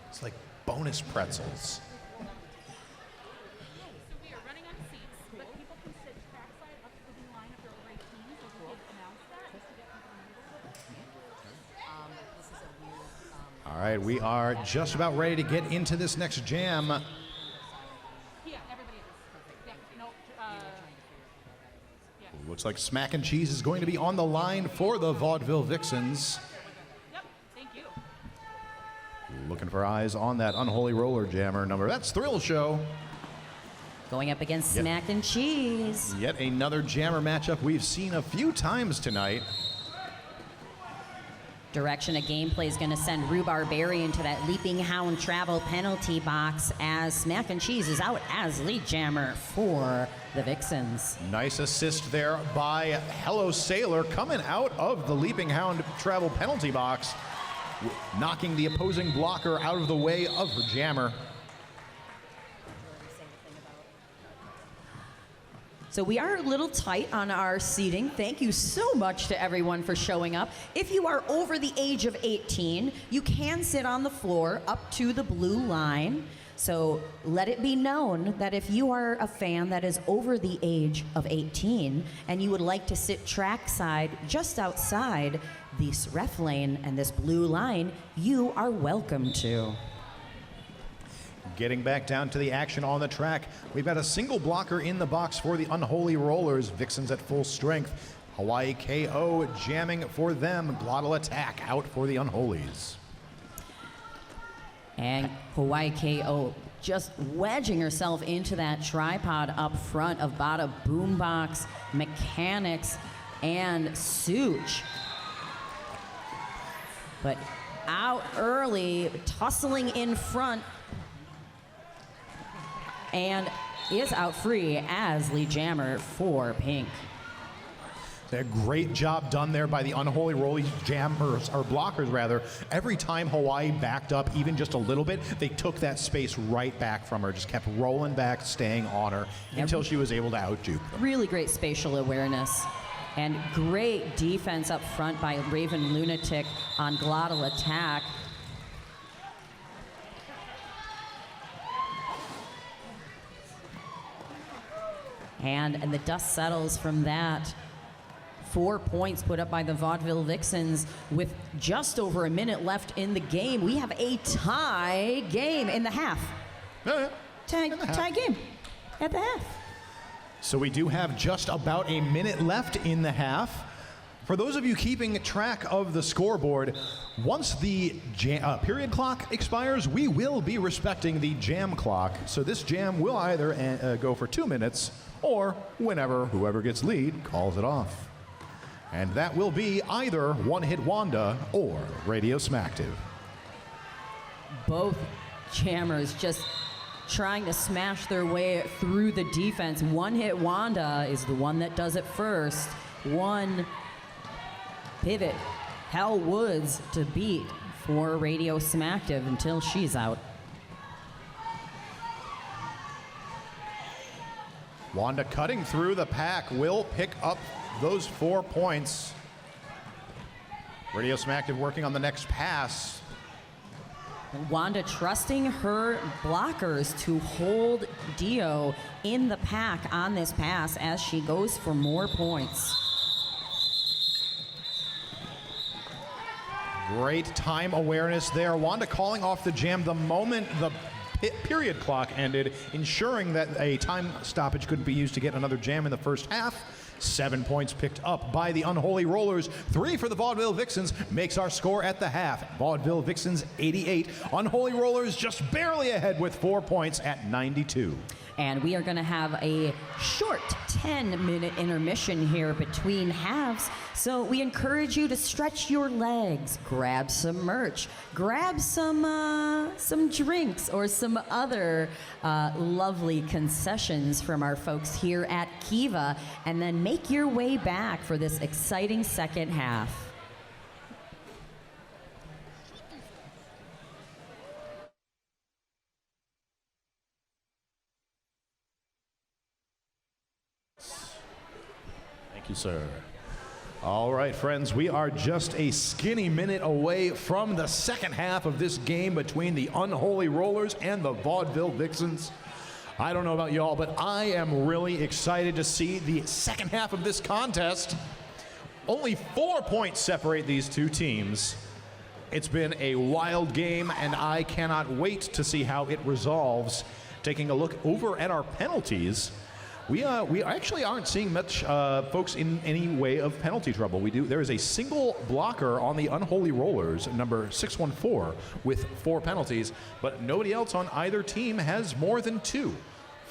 It's like bonus pretzels. So we are running on seats, but people can sit trackside up to the line if they're over 18, so we could announce that just to get people in. All right, we are just about ready to get into this next jam. Yeah, everybody is. Yeah, no, yeah. Looks like Smack and Cheese is going to be on the line for the Vaudeville Vixens. Yep, thank you. Looking for eyes on that Unholy Roller Jammer number. That's Thrill Show. Going up against Yep. Smack and Cheese. Yet another jammer matchup we've seen a few times tonight. Direction of gameplay is going to send Rhubarb Berry into that Leaping Hound travel penalty box as Smack and Cheese is out as lead jammer for the Vixens. Nice assist there by Hello Sailor coming out of the Leaping Hound travel penalty box, knocking the opposing blocker out of the way of her jammer. So we are a little tight on our seating. Thank you so much to everyone for showing up. If you are over the age of 18, you can sit on the floor up to the blue line. So let it be known that if you are a fan that is over the age of 18 and you would like to sit trackside just outside this ref lane and this blue line, you are welcome to. Getting back down to the action on the track, we've got a single blocker in the box for the Unholy Rollers. Vixens at full strength. Hawaii KO jamming for them. Glottal Attack out for the Unholies. And Hawaii KO just wedging herself into that tripod up front of Bada Boombox, Mechanics, and Such. But out early, tussling in front, and is out free as lead jammer for Pink. A great job done there by the Unholy Rollers jammers, or blockers rather. Every time Hawaii backed up even just a little bit, they took that space right back from her, just kept rolling back, staying on her until she was able to outjuke them. Really great spatial awareness and great defense up front by Raven Lunatic on Glottal Attack. And the dust settles from that. 4 points put up by the Vaudeville Vixens with just over a minute left in the game. We have a tie game in the half. Tie game at the half. So we do have just about a minute left in the half. For those of you keeping track of the scoreboard, once the period clock expires, we will be respecting the jam clock. So this jam will either go for 2 minutes or whenever whoever gets lead calls it off. And that will be either One Hit Wanda or Radio Smacktive. Both jammers just trying to smash their way through the defense. One Hit Wanda is the one that does it first. One pivot, Hell Woods to beat for Radio Smacktive until she's out. Wanda cutting through the pack will pick up those 4 points. Radio Smacktive working on the next pass. Wanda trusting her blockers to hold Dio in the pack on this pass as she goes for more points. Great time awareness there. Wanda calling off the jam the moment the period clock ended, ensuring that a time stoppage couldn't be used to get another jam in the first half. 7 points picked up by the Unholy Rollers. 3 for the Vaudeville Vixens makes our score at the half. Vaudeville Vixens 88. Unholy Rollers just barely ahead with 4 points at 92. And we are going to have a short 10-minute intermission here between halves. So we encourage you to stretch your legs, grab some merch, grab some drinks or some other lovely concessions from our folks here at Kiva, and then make your way back for this exciting second half. Thank you, sir. All right, friends, we are just a skinny minute away from the second half of this game between the Unholy Rollers and the Vaudeville Vixens. I don't know about y'all, but I am really excited to see the second half of this contest. Only 4 points separate these two teams. It's been a wild game, and I cannot wait to see how it resolves. Taking a look over at our penalties, we actually aren't seeing much folks in any way of penalty trouble. There is a single blocker on the Unholy Rollers, number 614, with 4 penalties, but nobody else on either team has more than 2.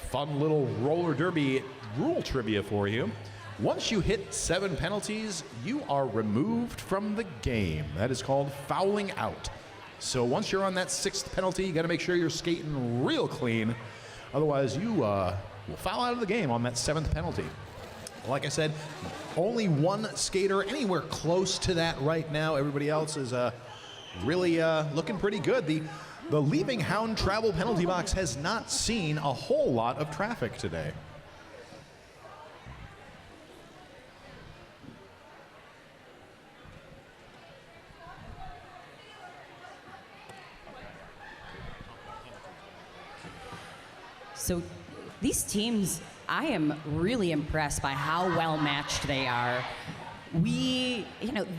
Fun little roller derby rule trivia for you. Once you hit 7 penalties, you are removed from the game. That is called fouling out. So once you're on that 6th penalty, you got to make sure you're skating real clean. Otherwise, you will foul out of the game on that 7th penalty. Like I said, only one skater anywhere close to that right now. Everybody else is really looking pretty good. The Leaping Hound travel penalty box has not seen a whole lot of traffic today. So these teams, I am really impressed by how well matched they are. The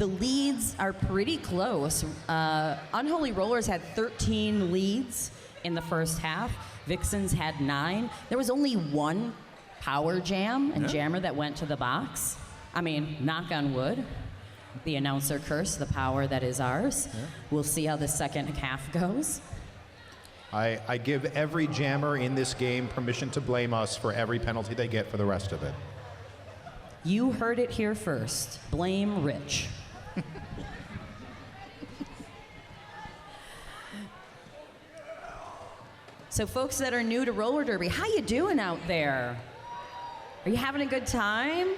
leads are pretty close. Unholy Rollers had 13 leads in the first half. Vixens had 9. There was only one power jam and jammer that went to the box. I mean, knock on wood. The announcer curse, the power that is ours. Yeah. We'll see how the second half goes. I give every jammer in this game permission to blame us for every penalty they get for the rest of it. You heard it here first. Blame Rich. So folks that are new to roller derby, how you doing out there? Are you having a good time?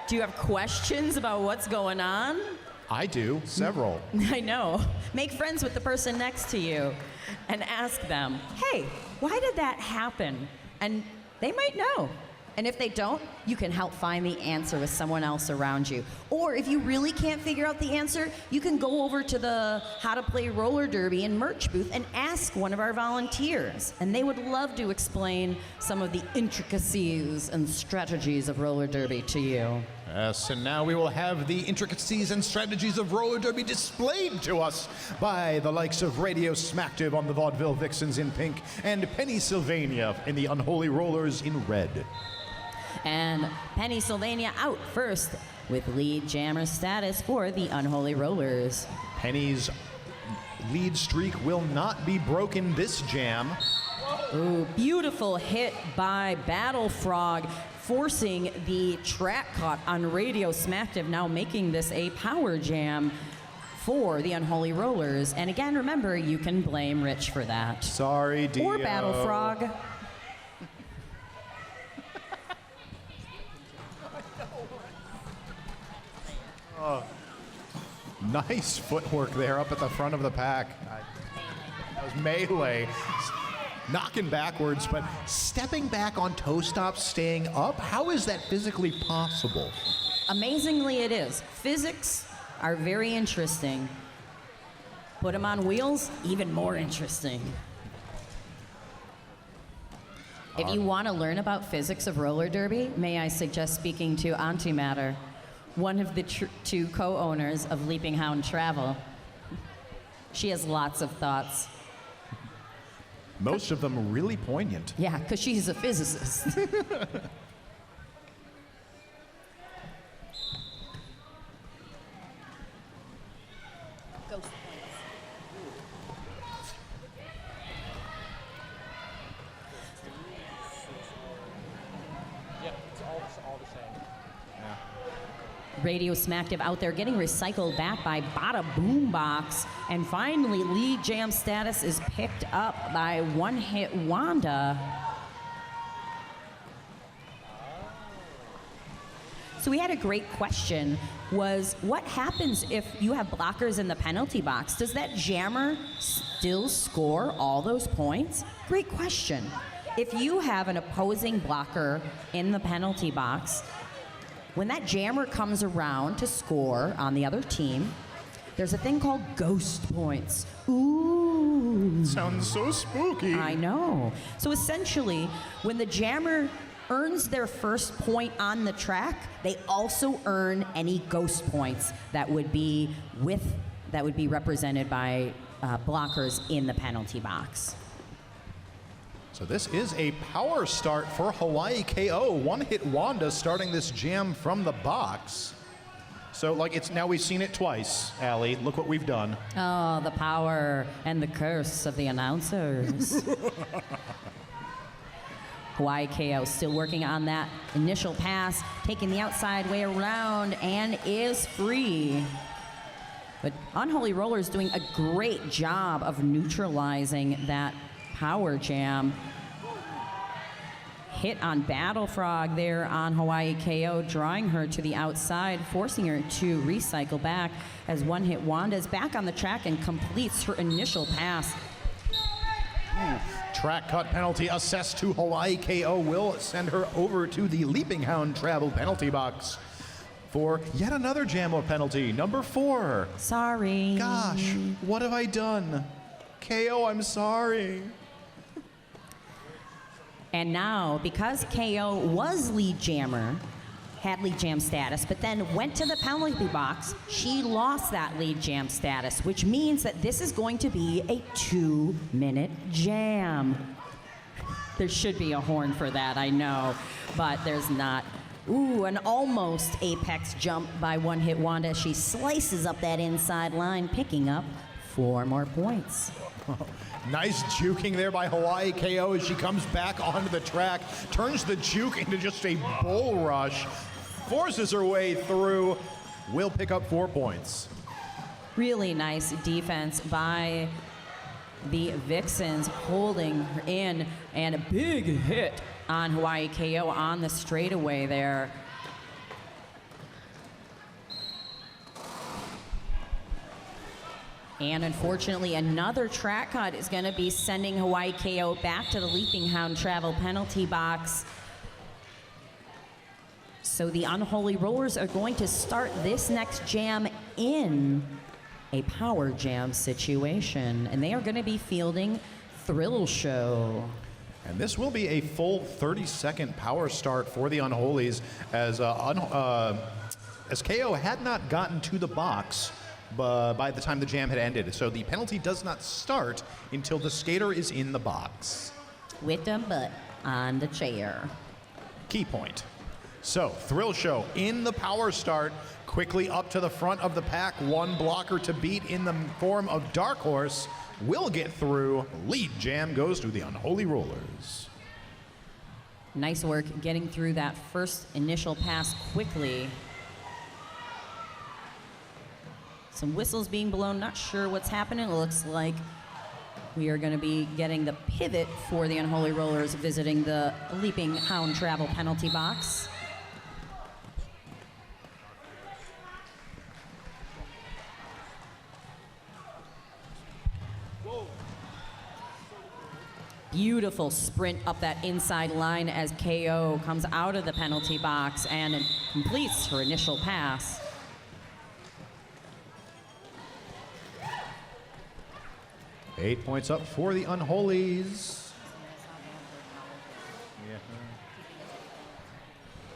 Do you have questions about what's going on? I do, several. I know. Make friends with the person next to you and ask them, hey, why did that happen? And they might know. And if they don't, you can help find the answer with someone else around you. Or if you really can't figure out the answer, you can go over to the How to Play Roller Derby and merch booth and ask one of our volunteers. And they would love to explain some of the intricacies and strategies of roller derby to you. Yes, and now we will have the intricacies and strategies of roller derby displayed to us by the likes of Radio Smacktive on the Vaudeville Vixens in pink and Penny Sylvania in the Unholy Rollers in red. And Penny Sylvania out first with lead jammer status for the Unholy Rollers. Penny's lead streak will not be broken this jam. Ooh, beautiful hit by Battle Frog, forcing the track cut on Radio Smacktive, now making this a power jam for the Unholy Rollers. And again, remember, you can blame Rich for that. Sorry, Dio. Or Battle Frog. Nice footwork there up at the front of the pack. That was melee. Knocking backwards, but stepping back on toe stops, staying up. How is that physically possible? Amazingly, it is. Physics are very interesting. Put them on wheels, even more interesting. If you want to learn about physics of roller derby, may I suggest speaking to Antimatter, one of the 2 co-owners of Leaping Hound Travel. She has lots of thoughts. Most of them really poignant. Yeah, because she's a physicist. Yeah, it's all the same. Radio Smacktive out there getting recycled back by Bada Boombox. And finally, lead jam status is picked up by One Hit Wanda. So we had a great question, was what happens if you have blockers in the penalty box? Does that jammer still score all those points? Great question. If you have an opposing blocker in the penalty box, when that jammer comes around to score on the other team, there's a thing called ghost points. Ooh. Sounds so spooky. I know. So essentially, when the jammer earns their first point on the track, they also earn any ghost points that would be represented by blockers in the penalty box. So this is a power start for Hawaii KO. One Hit Wanda starting this jam from the box. So now we've seen it twice, Allie. Look what we've done. Oh, the power and the curse of the announcers. Hawaii KO still working on that initial pass, taking the outside way around, and is free. But Unholy Roller is doing a great job of neutralizing that power jam. Hit on Battle Frog there on Hawaii KO, drawing her to the outside, forcing her to recycle back as One Hit Wanda is back on the track and completes her initial pass. Track cut penalty assessed to Hawaii KO will send her over to the Leaping Hound travel penalty box for yet another jam penalty, number 4. Sorry. Gosh, what have I done? KO, I'm sorry. And now, because KO was lead jammer, had lead jam status, but then went to the penalty box, she lost that lead jam status, which means that this is going to be a 2-minute jam. There should be a horn for that, I know, but there's not. Ooh, an almost apex jump by One Hit Wanda. She slices up that inside line, picking up 4 more points. Nice juking there by Hawaii KO as she comes back onto the track, turns the juke into just a bull rush, forces her way through, will pick up 4 points. Really nice defense by the Vixens, holding her in, and a big hit on Hawaii KO on the straightaway there. And unfortunately, another track cut is going to be sending Hawaii KO back to the Leaping Hound travel penalty box. So the Unholy Rollers are going to start this next jam in a power jam situation, and they are going to be fielding Thrill Show. And this will be a full 30-second power start for the Unholies as KO had not gotten to the box by the time the jam had ended. So the penalty does not start until the skater is in the box. With the butt on the chair. Key point. So Thrill Show in the power start, quickly up to the front of the pack. One blocker to beat in the form of Dark Horse will get through. Lead jam goes to the Unholy Rollers. Nice work getting through that first initial pass quickly. Some whistles being blown, not sure what's happening. It looks like we are going to be getting the pivot for the Unholy Rollers visiting the Leaping Hound travel penalty box. Beautiful sprint up that inside line as KO comes out of the penalty box and completes her initial pass. Eight points up for the Unholies.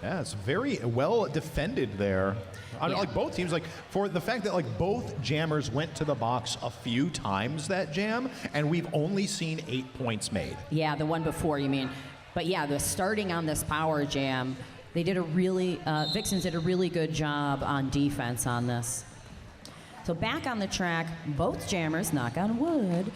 Yeah, it's very well defended there. I mean, like both teams, like for the fact that like both jammers went to the box a few times that jam, and we've only seen 8 points made. Yeah, the one before, you mean. But yeah, the starting on this power jam, they did a really, Vixens did a really good job on defense on this. So back on the track, both jammers, knock on wood,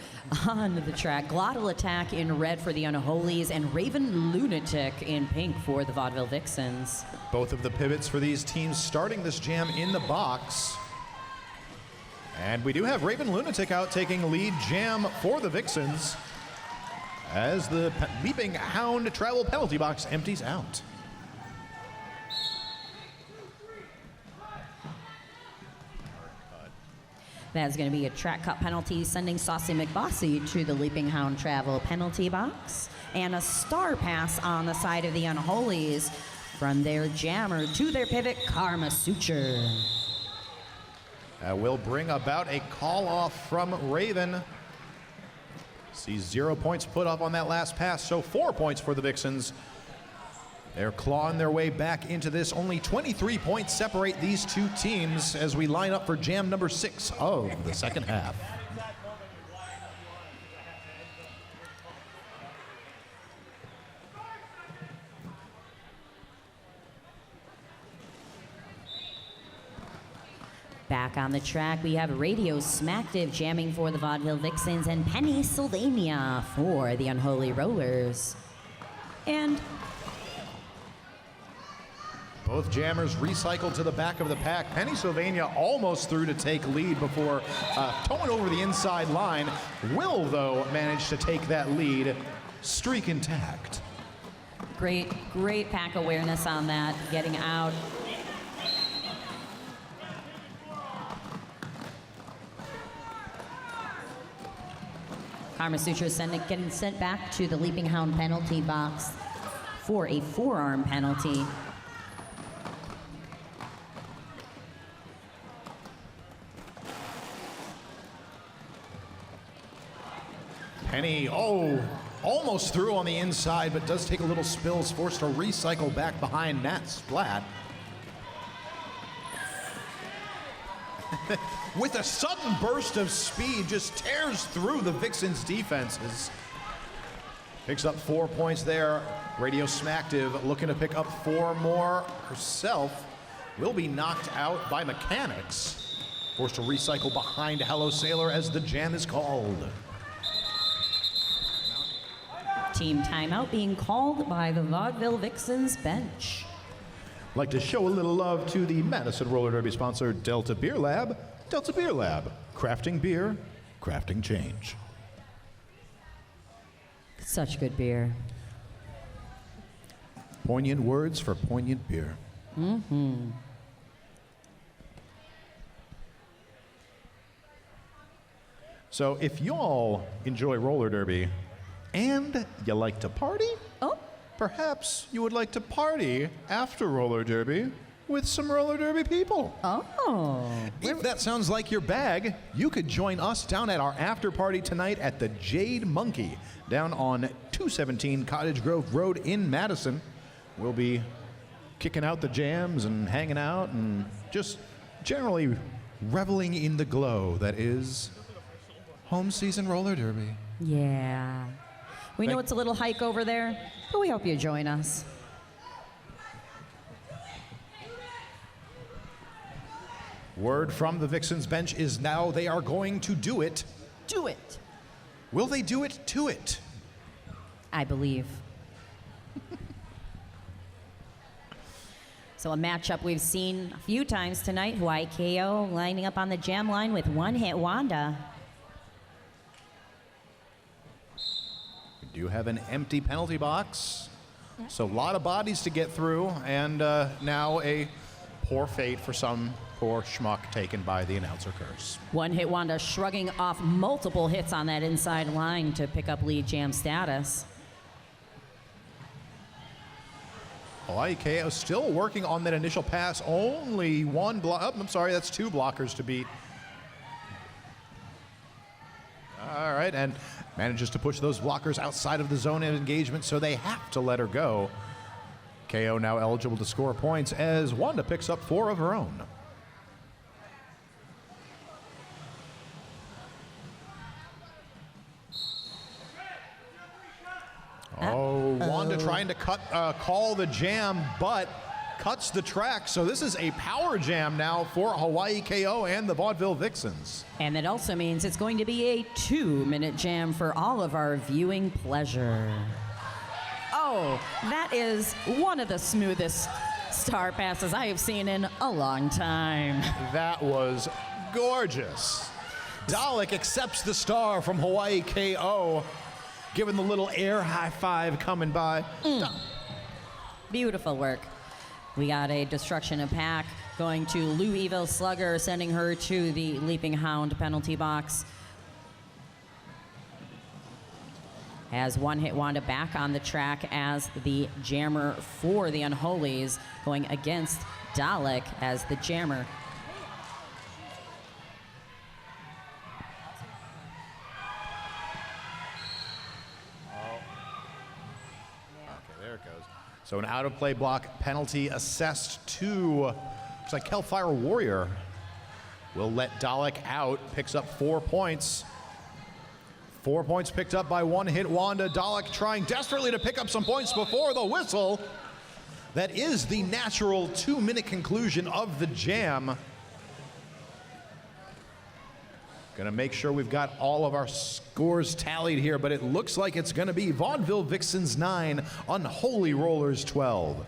on the track. Glottal Attack in red for the Unholies and Raven Lunatic in pink for the Vaudeville Vixens. Both of the pivots for these teams starting this jam in the box. And we do have Raven Lunatic out taking lead jam for the Vixens as the Leaping Hound travel penalty box empties out. That's going to be a track cut penalty, sending Saucy McBossy to the Leaping Hound travel penalty box. And a star pass on the side of the Unholies from their jammer to their pivot, Karma Suture. Will bring about a call off from Raven. See 0 points put up on that last pass, so 4 points for the Vixens. They're clawing their way back into this. Only 23 points separate these two teams as we line up for jam number 6 of the second half. Back on the track, we have Radio Smackdiv jamming for the Vaudeville Vixens and Penny Sylvania for the Unholy Rollers. And Both jammers recycled to the back of the pack. Penny Sylvania almost through to take lead before towing over the inside line. Will, though, manage to take that lead. Streak intact. great pack awareness on that, getting out. Karma Sutra getting sent back to the Leaping Hound penalty box for a forearm penalty. Penny, almost through on the inside, but does take a little spills, forced to recycle back behind Nat Splat. With a sudden burst of speed, just tears through the Vixens defenses. Picks up 4 points there. Radio Smacktive looking to pick up 4 more herself. Will be knocked out by Mechanics. Forced to recycle behind Hello Sailor as the jam is called. Team timeout being called by the Vaudeville Vixens bench. Like to show a little love to the Madison Roller Derby sponsor, Delta Beer Lab. Delta Beer Lab, crafting beer, crafting change. Such good beer. Poignant words for poignant beer. Mm-hmm. So if y'all enjoy roller derby and you like to party, perhaps you would like to party after roller derby with some roller derby people. If that sounds like your bag, you could join us down at our after party tonight at the Jade Monkey down on 217 Cottage Grove Road in Madison. We'll be kicking out the jams and hanging out and just generally reveling in the glow that is home season roller derby. Yeah. We know it's a little hike over there, but we hope you join us. Word from the Vixens bench is now they are going to do it. Do it. Will they do it to it? I believe. So a matchup we've seen a few times tonight. Hawaii KO lining up on the jam line with One Hit Wanda. We do have an empty penalty box. So a lot of bodies to get through, and now a poor fate for some poor schmuck taken by the announcer curse. One Hit Wanda shrugging off multiple hits on that inside line to pick up lead jam status. Hawaii KO still working on that initial pass. Only one block. Oh, I'm sorry, that's 2 blockers to beat. All right, and manages to push those blockers outside of the zone of engagement, so they have to let her go. KO now eligible to score points as Wanda picks up 4 of her own. Wanda trying to call the jam, but cuts the track. So this is a power jam now for Hawaii KO and the Vaudeville Vixens. And that also means it's going to be a 2-minute jam for all of our viewing pleasure. Oh, that is one of the smoothest star passes I have seen in a long time. That was gorgeous. Dalek accepts the star from Hawaii KO, giving the little air high five coming by. Beautiful work. We got a destruction of pack going to Lou Evil Slugger, sending her to the Leaping Hound penalty box. Has One Hit Wanda back on the track as the jammer for the Unholies, going against Dalek as the jammer. So an out-of-play block penalty assessed to, looks like Hellfire Warrior. Will let Dalek out, picks up 4 points. 4 points picked up by One Hit Wanda. Dalek trying desperately to pick up some points before the whistle. That is the natural 2-minute conclusion of the jam. Gonna make sure we've got all of our scores tallied here, but it looks like it's gonna be Vaudeville Vixens 9, Unholy Rollers 12.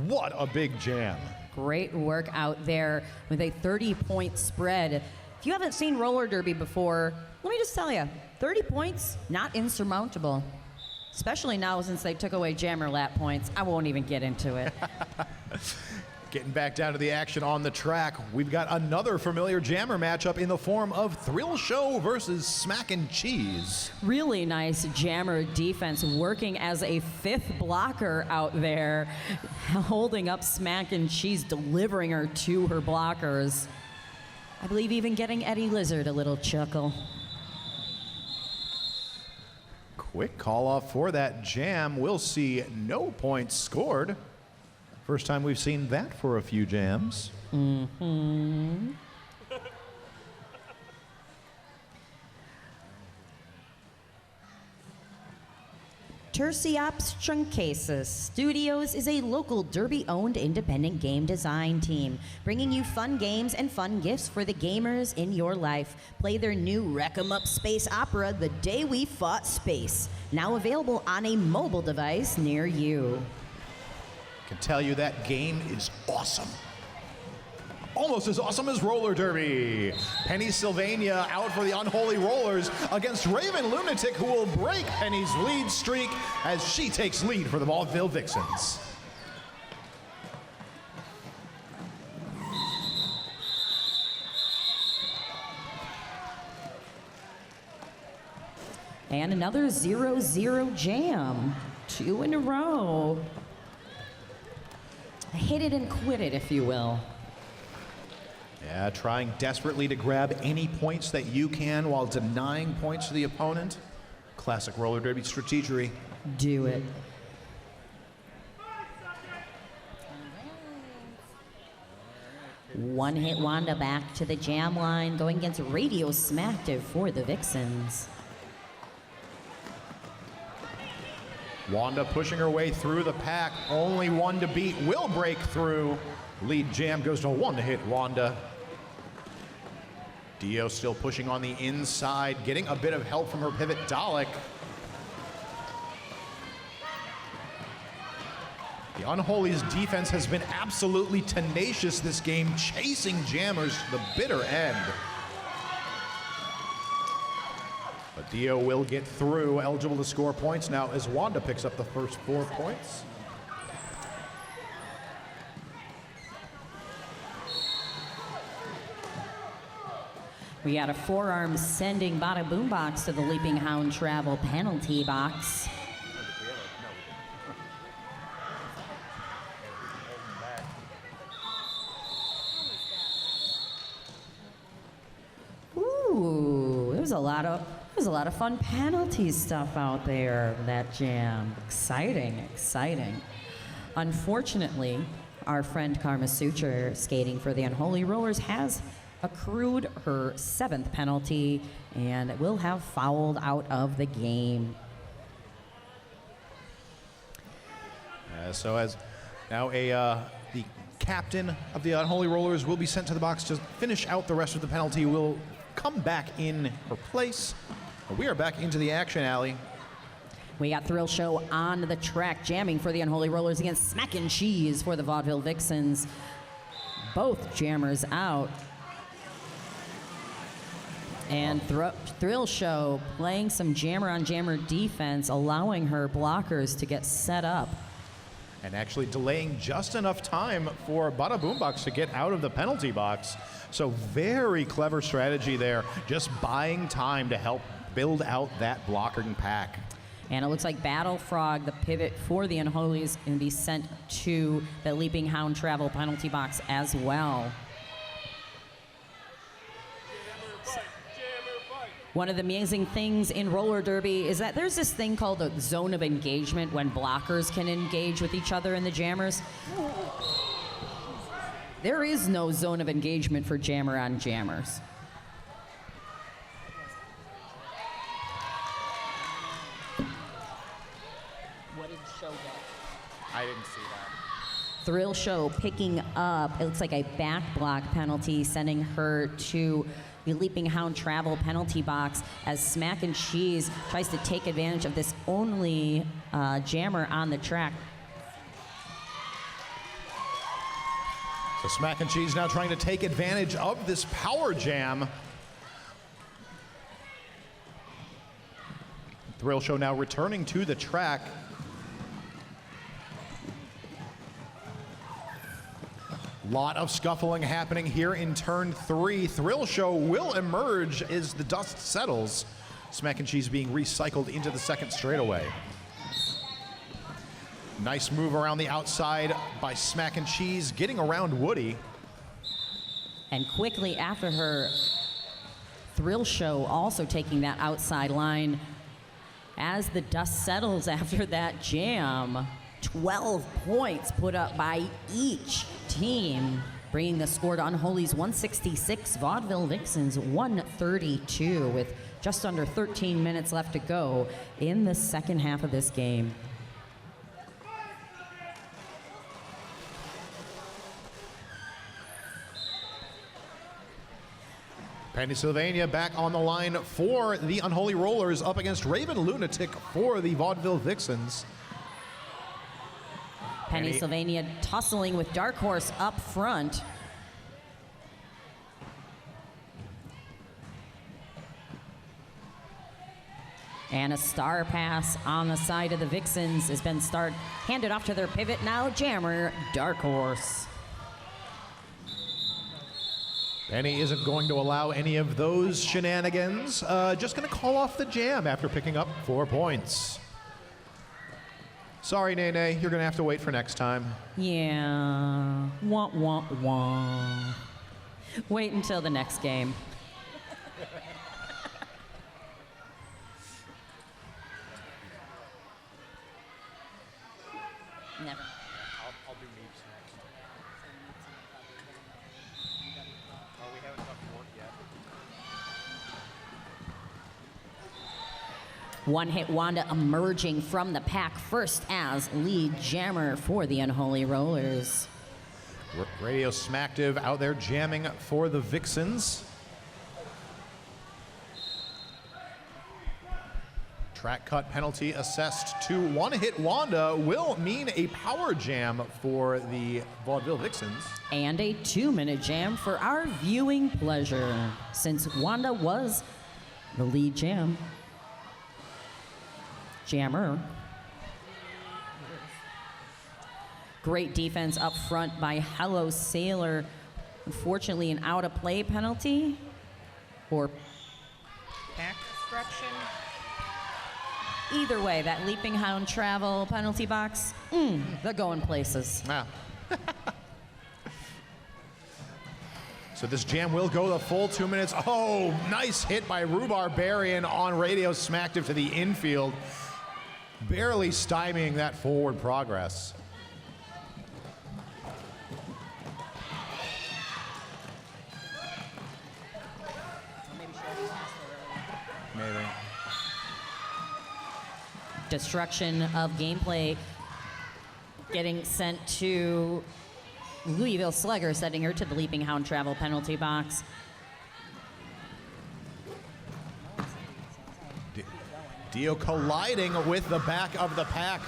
What a big jam. Great work out there with a 30-point spread. If you haven't seen roller derby before, let me just tell you, 30 points, not insurmountable. Especially now since they took away jammer lap points. I won't even get into it. Getting back down to the action on the track, we've got another familiar jammer matchup in the form of Thrill Show versus Smack and Cheese. Really nice jammer defense, working as a fifth blocker out there, holding up Smack and Cheese, delivering her to her blockers. I believe even getting Eddie Lizard a little chuckle. Quick call off for that jam. We'll see no points scored. First time we've seen that for a few jams. Terciops Truncasus Studios is a local Derby-owned independent game design team, bringing you fun games and fun gifts for the gamers in your life. Play their new Wreck 'em Up space opera, The Day We Fought Space, now available on a mobile device near you. Can tell you that game is awesome. Almost as awesome as roller derby. Penny Sylvania out for the Unholy Rollers against Raven Lunatic, who will break Penny's lead streak as she takes lead for the Vaudeville Vixens. And another 0-0 jam. 2 in a row. Hit it and quit it, if you will. Yeah, trying desperately to grab any points that you can while denying points to the opponent. Classic roller derby strategery. Do it. One hit Wanda back to the jam line, going against Radio Smacktive for the Vixens. Wanda pushing her way through the pack. Only one to beat will break through. Lead jam goes to one to hit Wanda. Dio still pushing on the inside, getting a bit of help from her pivot Dalek. The Unholy's defense has been absolutely tenacious this game, chasing jammers to the bitter end. But Dio will get through, eligible to score points now as Wanda picks up the first 4 points. We got a forearm sending Bada Boombox to the Leaping Hound Travel penalty box. Ooh, there's a lot of fun penalty stuff out there, that jam. Exciting, exciting. Unfortunately, our friend Karma Suture, skating for the Unholy Rollers, has accrued her 7th penalty and will have fouled out of the game. So as now the captain of the Unholy Rollers will be sent to the box to finish out the rest of the penalty. Will come back in her place. We are back into the action alley. We got Thrill Show on the track, jamming for the Unholy Rollers against Smack and Cheese for the Vaudeville Vixens. Both jammers out. And Thrill Show playing some jammer on jammer defense, allowing her blockers to get set up. And actually delaying just enough time for Bada Boombox to get out of the penalty box. So very clever strategy there, just buying time to help build out that blocking pack. And it looks like Battle Frog, the pivot for the Unholy, is going to be sent to the Leaping Hound Travel penalty box as well. One of the amazing things in roller derby is that there's this thing called a zone of engagement when blockers can engage with each other in the jammers. There is no zone of engagement for jammer on jammers. What did show that? I didn't see that. Thrill Show picking up, it looks like a back block penalty, sending her to the Leaping Hound travel penalty box as Smack and Cheese tries to take advantage of this only jammer on the track. So Smack and Cheese now trying to take advantage of this power jam. Thrill Show now returning to the track. Lot of scuffling happening here in turn 3. Thrill Show will emerge as the dust settles. Smack and Cheese being recycled into the second straightaway. Nice move around the outside by Smack and Cheese, getting around Woody. And quickly after her, Thrill Show also taking that outside line. As the dust settles after that jam, 12 points put up by each team, bringing the score to Unholy's 166, Vaudeville Vixens 132, with just under 13 minutes left to go in the second half of this game. Pennsylvania back on the line for the Unholy Rollers up against Raven Lunatic for the Vaudeville Vixens. Pennsylvania tussling with Dark Horse up front. And a star pass on the side of the Vixens has been handed off to their pivot now, jammer, Dark Horse. Penny isn't going to allow any of those shenanigans. Just going to call off the jam after picking up 4 points. Sorry, Nene, you're going to have to wait for next time. Yeah, wah, wah, wah. Wait until the next game. Never. I'll do Meeps next. Oh, we haven't done Fort yet. One hit Wanda emerging from the pack first as lead jammer for the Unholy Rollers. Radio Smacktive out there jamming for the Vixens. Track cut penalty assessed to one hit Wanda will mean a power jam for the Vaudeville Vixens. And a 2-minute jam for our viewing pleasure, since Wanda was the lead jammer. Great defense up front by Hello Sailor. Unfortunately, an out of play penalty or Back destruction. either way, that Leaping Hound travel penalty box, they're going places. Ah. So this jam will go the full 2 minutes. Oh, nice hit by Rhubarbarian on Radio Smacktive to the infield. Barely stymieing that forward progress. Maybe. Destruction of gameplay getting sent to Louisville Slugger, sending her to the Leaping Hound travel penalty box. Dio colliding with the back of the pack,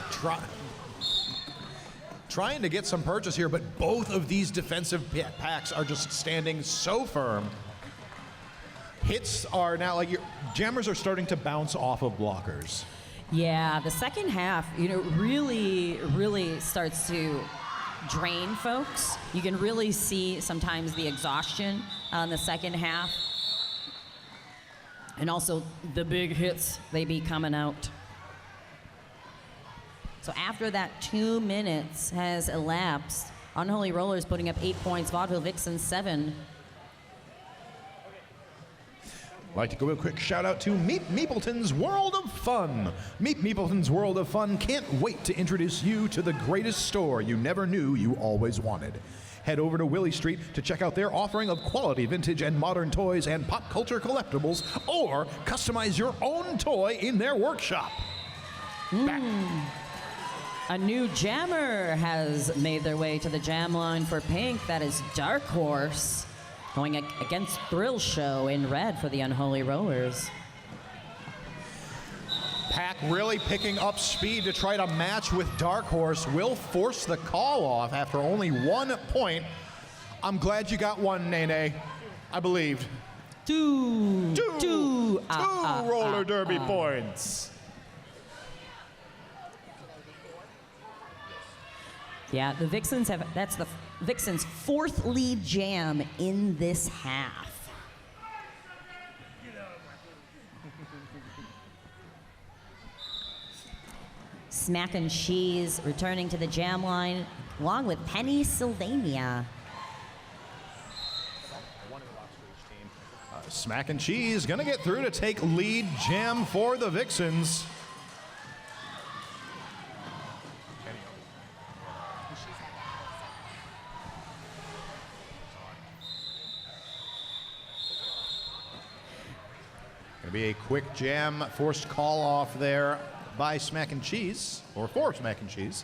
trying to get some purchase here, but both of these defensive packs are just standing so firm. Hits are now, like, jammers are starting to bounce off of blockers. Yeah, the second half, really starts to drain folks. You can really see sometimes the exhaustion on the second half. And also the big hits, they be coming out. So after that 2 minutes has elapsed, Unholy Rollers putting up 8 points, Vaudeville Vixens 7. I'd like to give a quick shout out to Meep Meepleton's World of Fun. Meep Meepleton's World of Fun can't wait to introduce you to the greatest store you never knew you always wanted. Head over to Willie Street to check out their offering of quality vintage and modern toys and pop culture collectibles, or customize your own toy in their workshop. Back. A new jammer has made their way to the jam line for pink. That is Dark Horse going against Thrill Show in red for the Unholy Rollers. Pack really picking up speed to try to match with Dark Horse. Will force the call off after only 1 point. I'm glad you got one, Nene. I believed. Two roller derby points. Yeah, the Vixens that's the Vixens' 4th lead jam in this half. Smack and Cheese returning to the jam line along with Penny Sylvania. Smack and Cheese gonna get through to take lead jam for the Vixens. Gonna be a quick jam, forced call off there by Smack and Cheese, or for Smack and Cheese.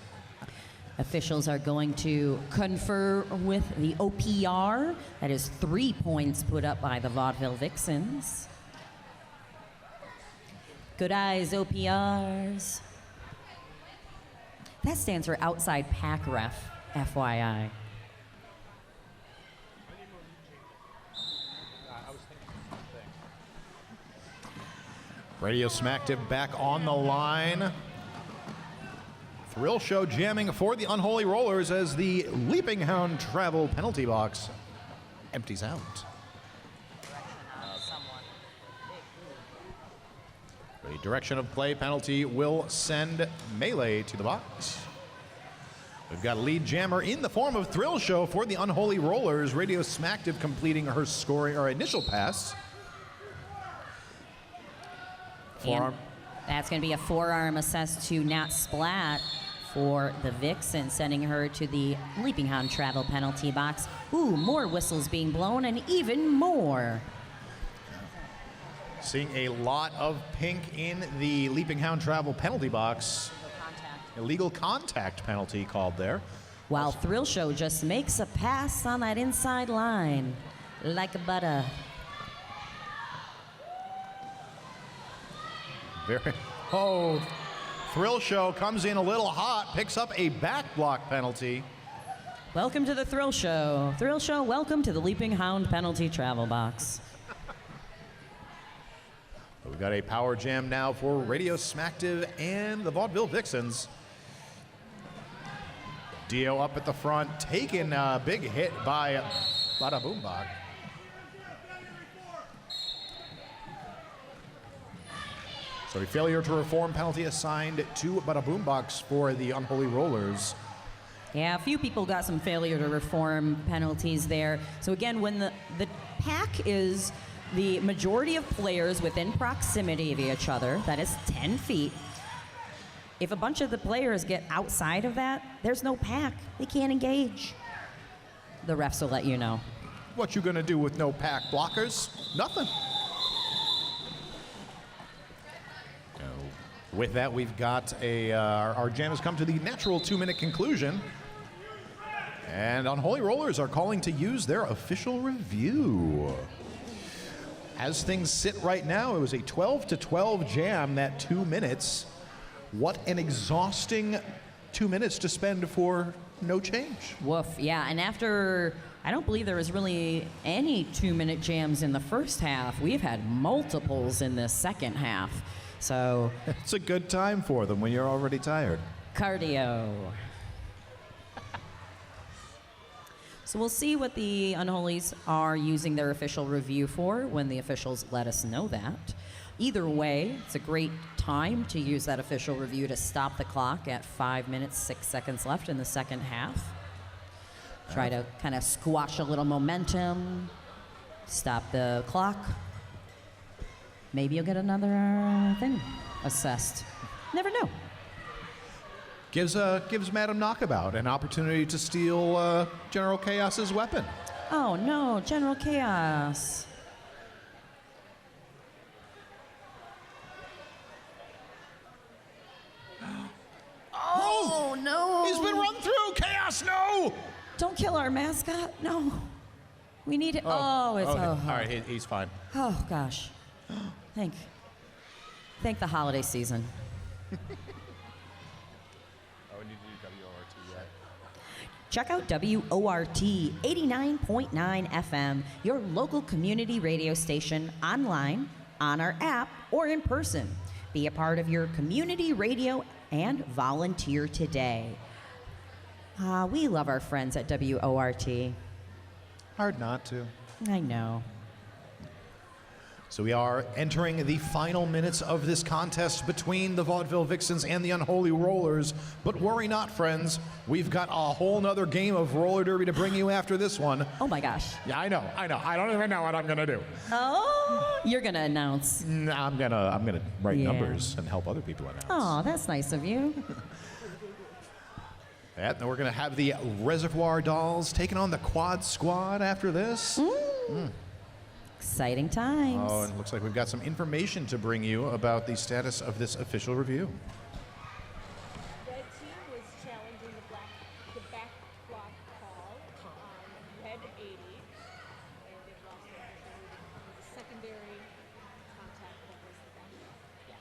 Officials are going to confer with the OPR. That is 3 points put up by the Vaudeville Vixens. Good eyes, OPRs. That stands for Outside Pack Ref, FYI. Radio Smacktive back on the line. Thrill Show jamming for the Unholy Rollers as the Leaping Hound travel penalty box empties out. The direction of play penalty will send Melee to the box. We've got a lead jammer in the form of Thrill Show for the Unholy Rollers. Radio Smacktive completing her scoring or initial pass. Forearm. That's going to be a forearm assessed to Nat Splat for the Vixen, sending her to the Leaping Hound travel penalty box. Ooh, more whistles being blown and even more. Seeing a lot of pink in the Leaping Hound travel penalty box. Illegal contact penalty called there. While Thrill Show just makes a pass on that inside line like a butter. Thrill Show comes in a little hot, picks up a back block penalty. Welcome to the Thrill Show. Thrill Show, welcome to the Leaping Hound penalty travel box. We've got a power jam now for Radio Smacktive and the Vaudeville Vixens. Dio up at the front, taking a big hit by Bada Boom Bach. So a failure to reform penalty assigned to Bada Boom Box for the Unholy Rollers. Yeah, a few people got some failure to reform penalties there. So again, when the pack is the majority of players within proximity of each other, that is 10 feet. If a bunch of the players get outside of that, there's no pack. They can't engage. The refs will let you know. What you gonna do with no pack blockers? Nothing. With that, we've got our jam has come to the natural 2-minute conclusion. And Unholy Rollers are calling to use their official review. As things sit right now, it was a 12-12 jam, that 2 minutes. What an exhausting 2 minutes to spend for no change. Woof, yeah, and after, I don't believe there was really any 2-minute jams in the first half. We've had multiples in the second half. So it's a good time for them when you're already tired. Cardio. So we'll see what the Unholies are using their official review for when the officials let us know that. Either way, it's a great time to use that official review to stop the clock at 5 minutes, 6 seconds left in the second half. Try to kind of squash a little momentum, stop the clock. Maybe you'll get another thing assessed. Never know. Gives Madam Knockabout an opportunity to steal General Chaos's weapon. Oh no, General Chaos. Oh Max, no! Don't kill our mascot. No. We need it. Oh, it's okay. oh, All right, he's fine. oh gosh. Thank the holiday season. Oh, we need to do WORT yet. Check out WORT 89.9 FM, your local community radio station, online, on our app, or in person. Be a part of your community radio and volunteer today. We love our friends at WORT. Hard not to. I know. So we are entering the final minutes of this contest between the Vaudeville Vixens and the Unholy Rollers. But worry not, friends. We've got a whole nother game of roller derby to bring you after this one. Oh my gosh. Yeah, I know. I don't even know what I'm gonna do. Oh, you're gonna announce. I'm gonna write Yeah. numbers and help other people announce. Oh, that's nice of you. Yeah, then we're gonna have the Reservoir Dolls taking on the Quad Squad after this. Exciting times. Oh, and it looks like we've got some information to bring you about the status of this official review. Red team was challenging the back block call on red 80, and they've lost the secondary contact that was the back block. Yeah.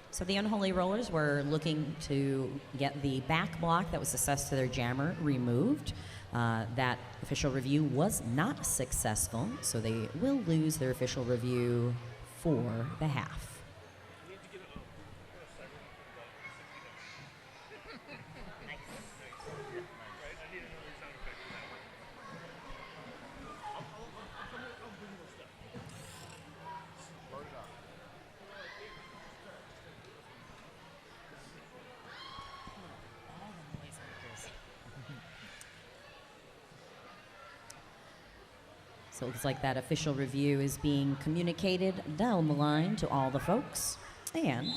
So the Unholy Rollers were looking to get the back block that was assessed to their jammer removed. That official review was not successful, so they will lose their official review for the half. So it looks like that official review is being communicated down the line to all the folks. And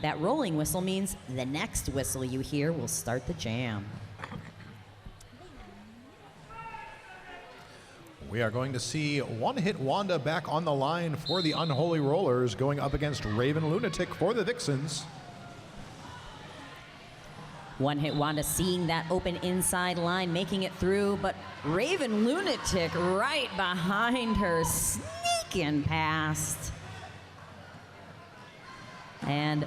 that rolling whistle means the next whistle you hear will start the jam. We are going to see One Hit Wanda back on the line for the Unholy Rollers, going up against Raven Lunatic for the Vixens. One Hit Wanda seeing that open inside line, making it through, but Raven Lunatic right behind her, sneaking past. And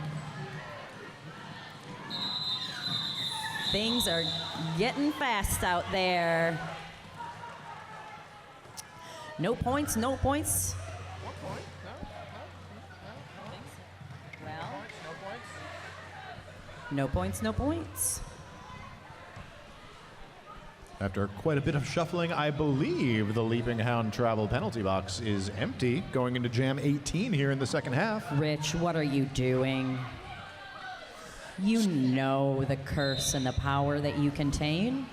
things are getting fast out there. No points, no points. Well, no points, no points. After quite a bit of shuffling, I believe the Leaping Hound travel penalty box is empty, going into Jam 18 here in the second half. Rich, what are you doing? You know the curse and the power that you contain.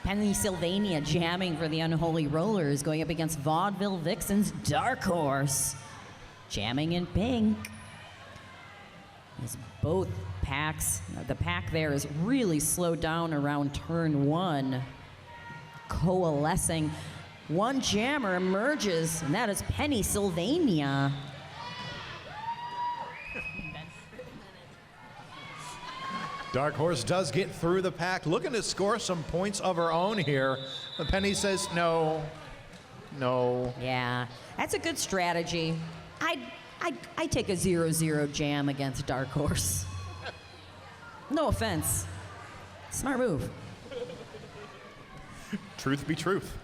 Pennsylvania jamming for the Unholy Rollers, going up against Vaudeville Vixens Dark Horse, jamming in pink. As both packs, the pack there is really slowed down around turn one, coalescing. One jammer emerges, and that is Pennsylvania. Dark Horse does get through the pack, looking to score some points of her own here. But Penny says no, no. Yeah, that's a good strategy. I'd take a 0-0 jam against Dark Horse. No offense. Smart move. Truth be truth.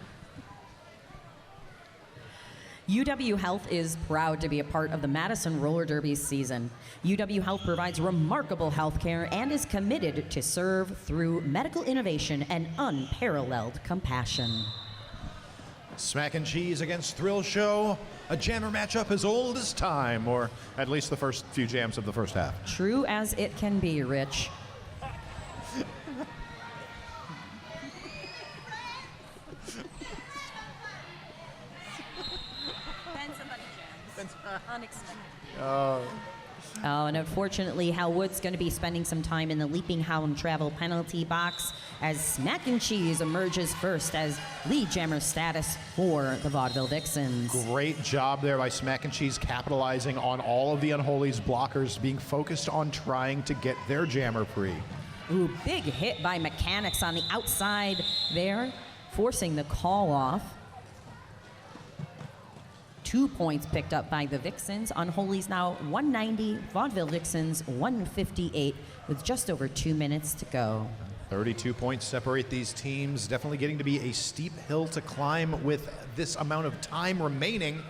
UW Health is proud to be a part of the Madison Roller Derby season. UW Health provides remarkable health care and is committed to serve through medical innovation and unparalleled compassion. Smack and Cheese against Thrill Show, a jammer matchup as old as time, or at least the first few jams of the first half. True as it can be, Rich. Unexpected. Oh, and unfortunately, Hal Wood's going to be spending some time in the Leaping Hound travel penalty box. as Smack and Cheese emerges first as lead jammer status for the Vaudeville Vixens. Great job there by Smack and Cheese, capitalizing on all of the Unholy's blockers being focused on trying to get their jammer free. Ooh, big hit by Mechanics on the outside there, forcing the call off. 2 points picked up by the Vixens. Unholy's now 190, Vaudeville Vixens 158 with just over 2 minutes to go. 32 points separate these teams. Definitely getting to be a steep hill to climb with this amount of time remaining.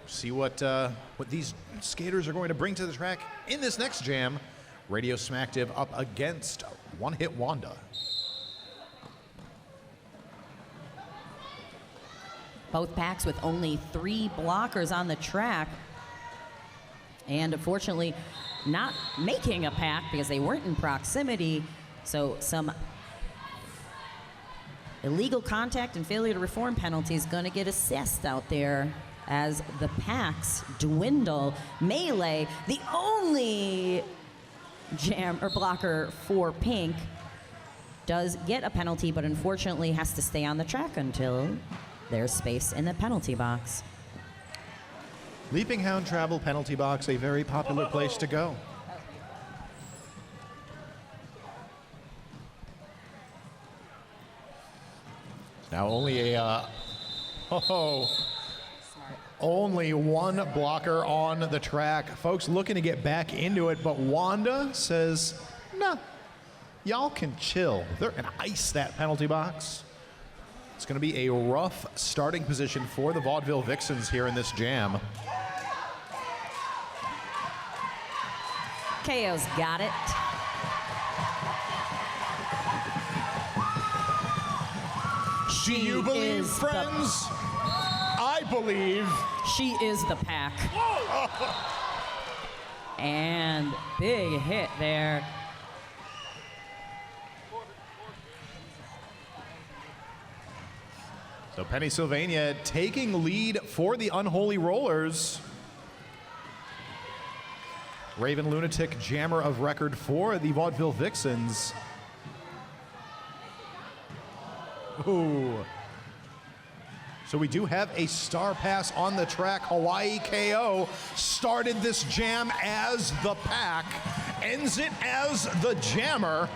See what these skaters are going to bring to the track in this next jam. Radio Smacktive up against One Hit Wanda. Both packs with only 3 blockers on the track. And unfortunately, not making a pack because they weren't in proximity. So some illegal contact and failure to reform penalties going to get assessed out there as the packs dwindle. Melee, the only jam or blocker for Pink, does get a penalty, but unfortunately has to stay on the track until there's space in the penalty box. Leaping Hound Travel penalty box, a very popular place to go. Now only only one blocker on the track. Folks looking to get back into it, but Wanda says, nah, y'all can chill. They're gonna ice that penalty box. It's gonna be a rough starting position for the Vaudeville Vixens here in this jam. KO's got it. Do you believe, is friends? I believe. She is the pack. And big hit there. So Pennsylvania taking lead for the Unholy Rollers. Raven Lunatic, jammer of record for the Vaudeville Vixens. Ooh. So we do have a star pass on the track. Hawaii KO started this jam as the pack, ends it as the jammer.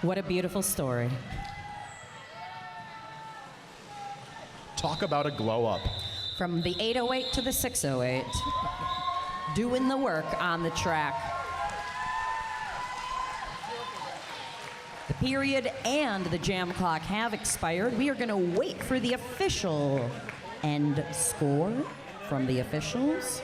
What a beautiful story. Talk about a glow up. From the 808 to the 608. Doing the work on the track. The period and the jam clock have expired. We are going to wait for the official end score from the officials.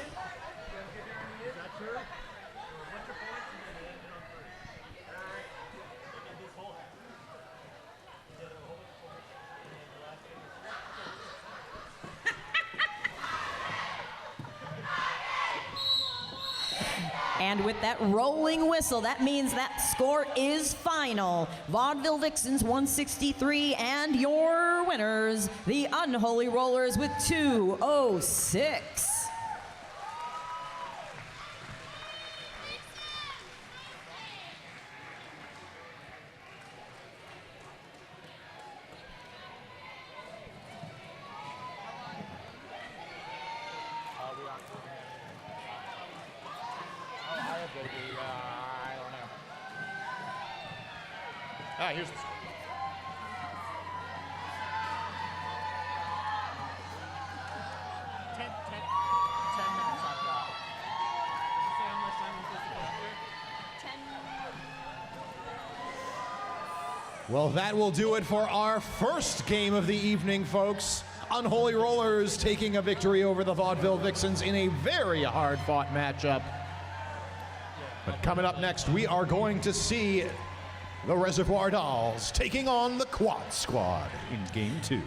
And with that rolling whistle, that means that score is final. Vaudeville Vixens 163, and your winners, the Unholy Rollers with 206. Here's the... 10 minutes on that. Say how much time was supposed to go after? Well, that will do it for our first game of the evening, folks. Unholy Rollers taking a victory over the Vaudeville Vixens in a very hard-fought matchup. But coming up next, we are going to see the Reservoir Dolls taking on the Quad Squad in Game 2.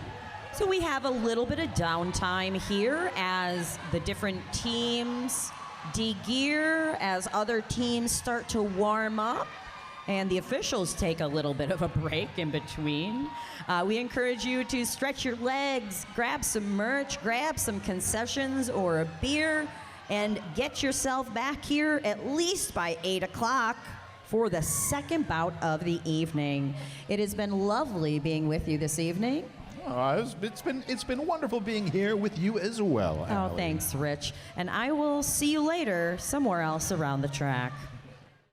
So we have a little bit of downtime here as the different teams de-gear, as other teams start to warm up, and the officials take a little bit of a break in between. We encourage you to stretch your legs, grab some merch, grab some concessions or a beer, and get yourself back here at least by 8 o'clock for the second bout of the evening. It has been lovely being with you this evening. It's been wonderful being here with you as well. Oh, Allie. thanks, Rich. And I will see you later somewhere else around the track.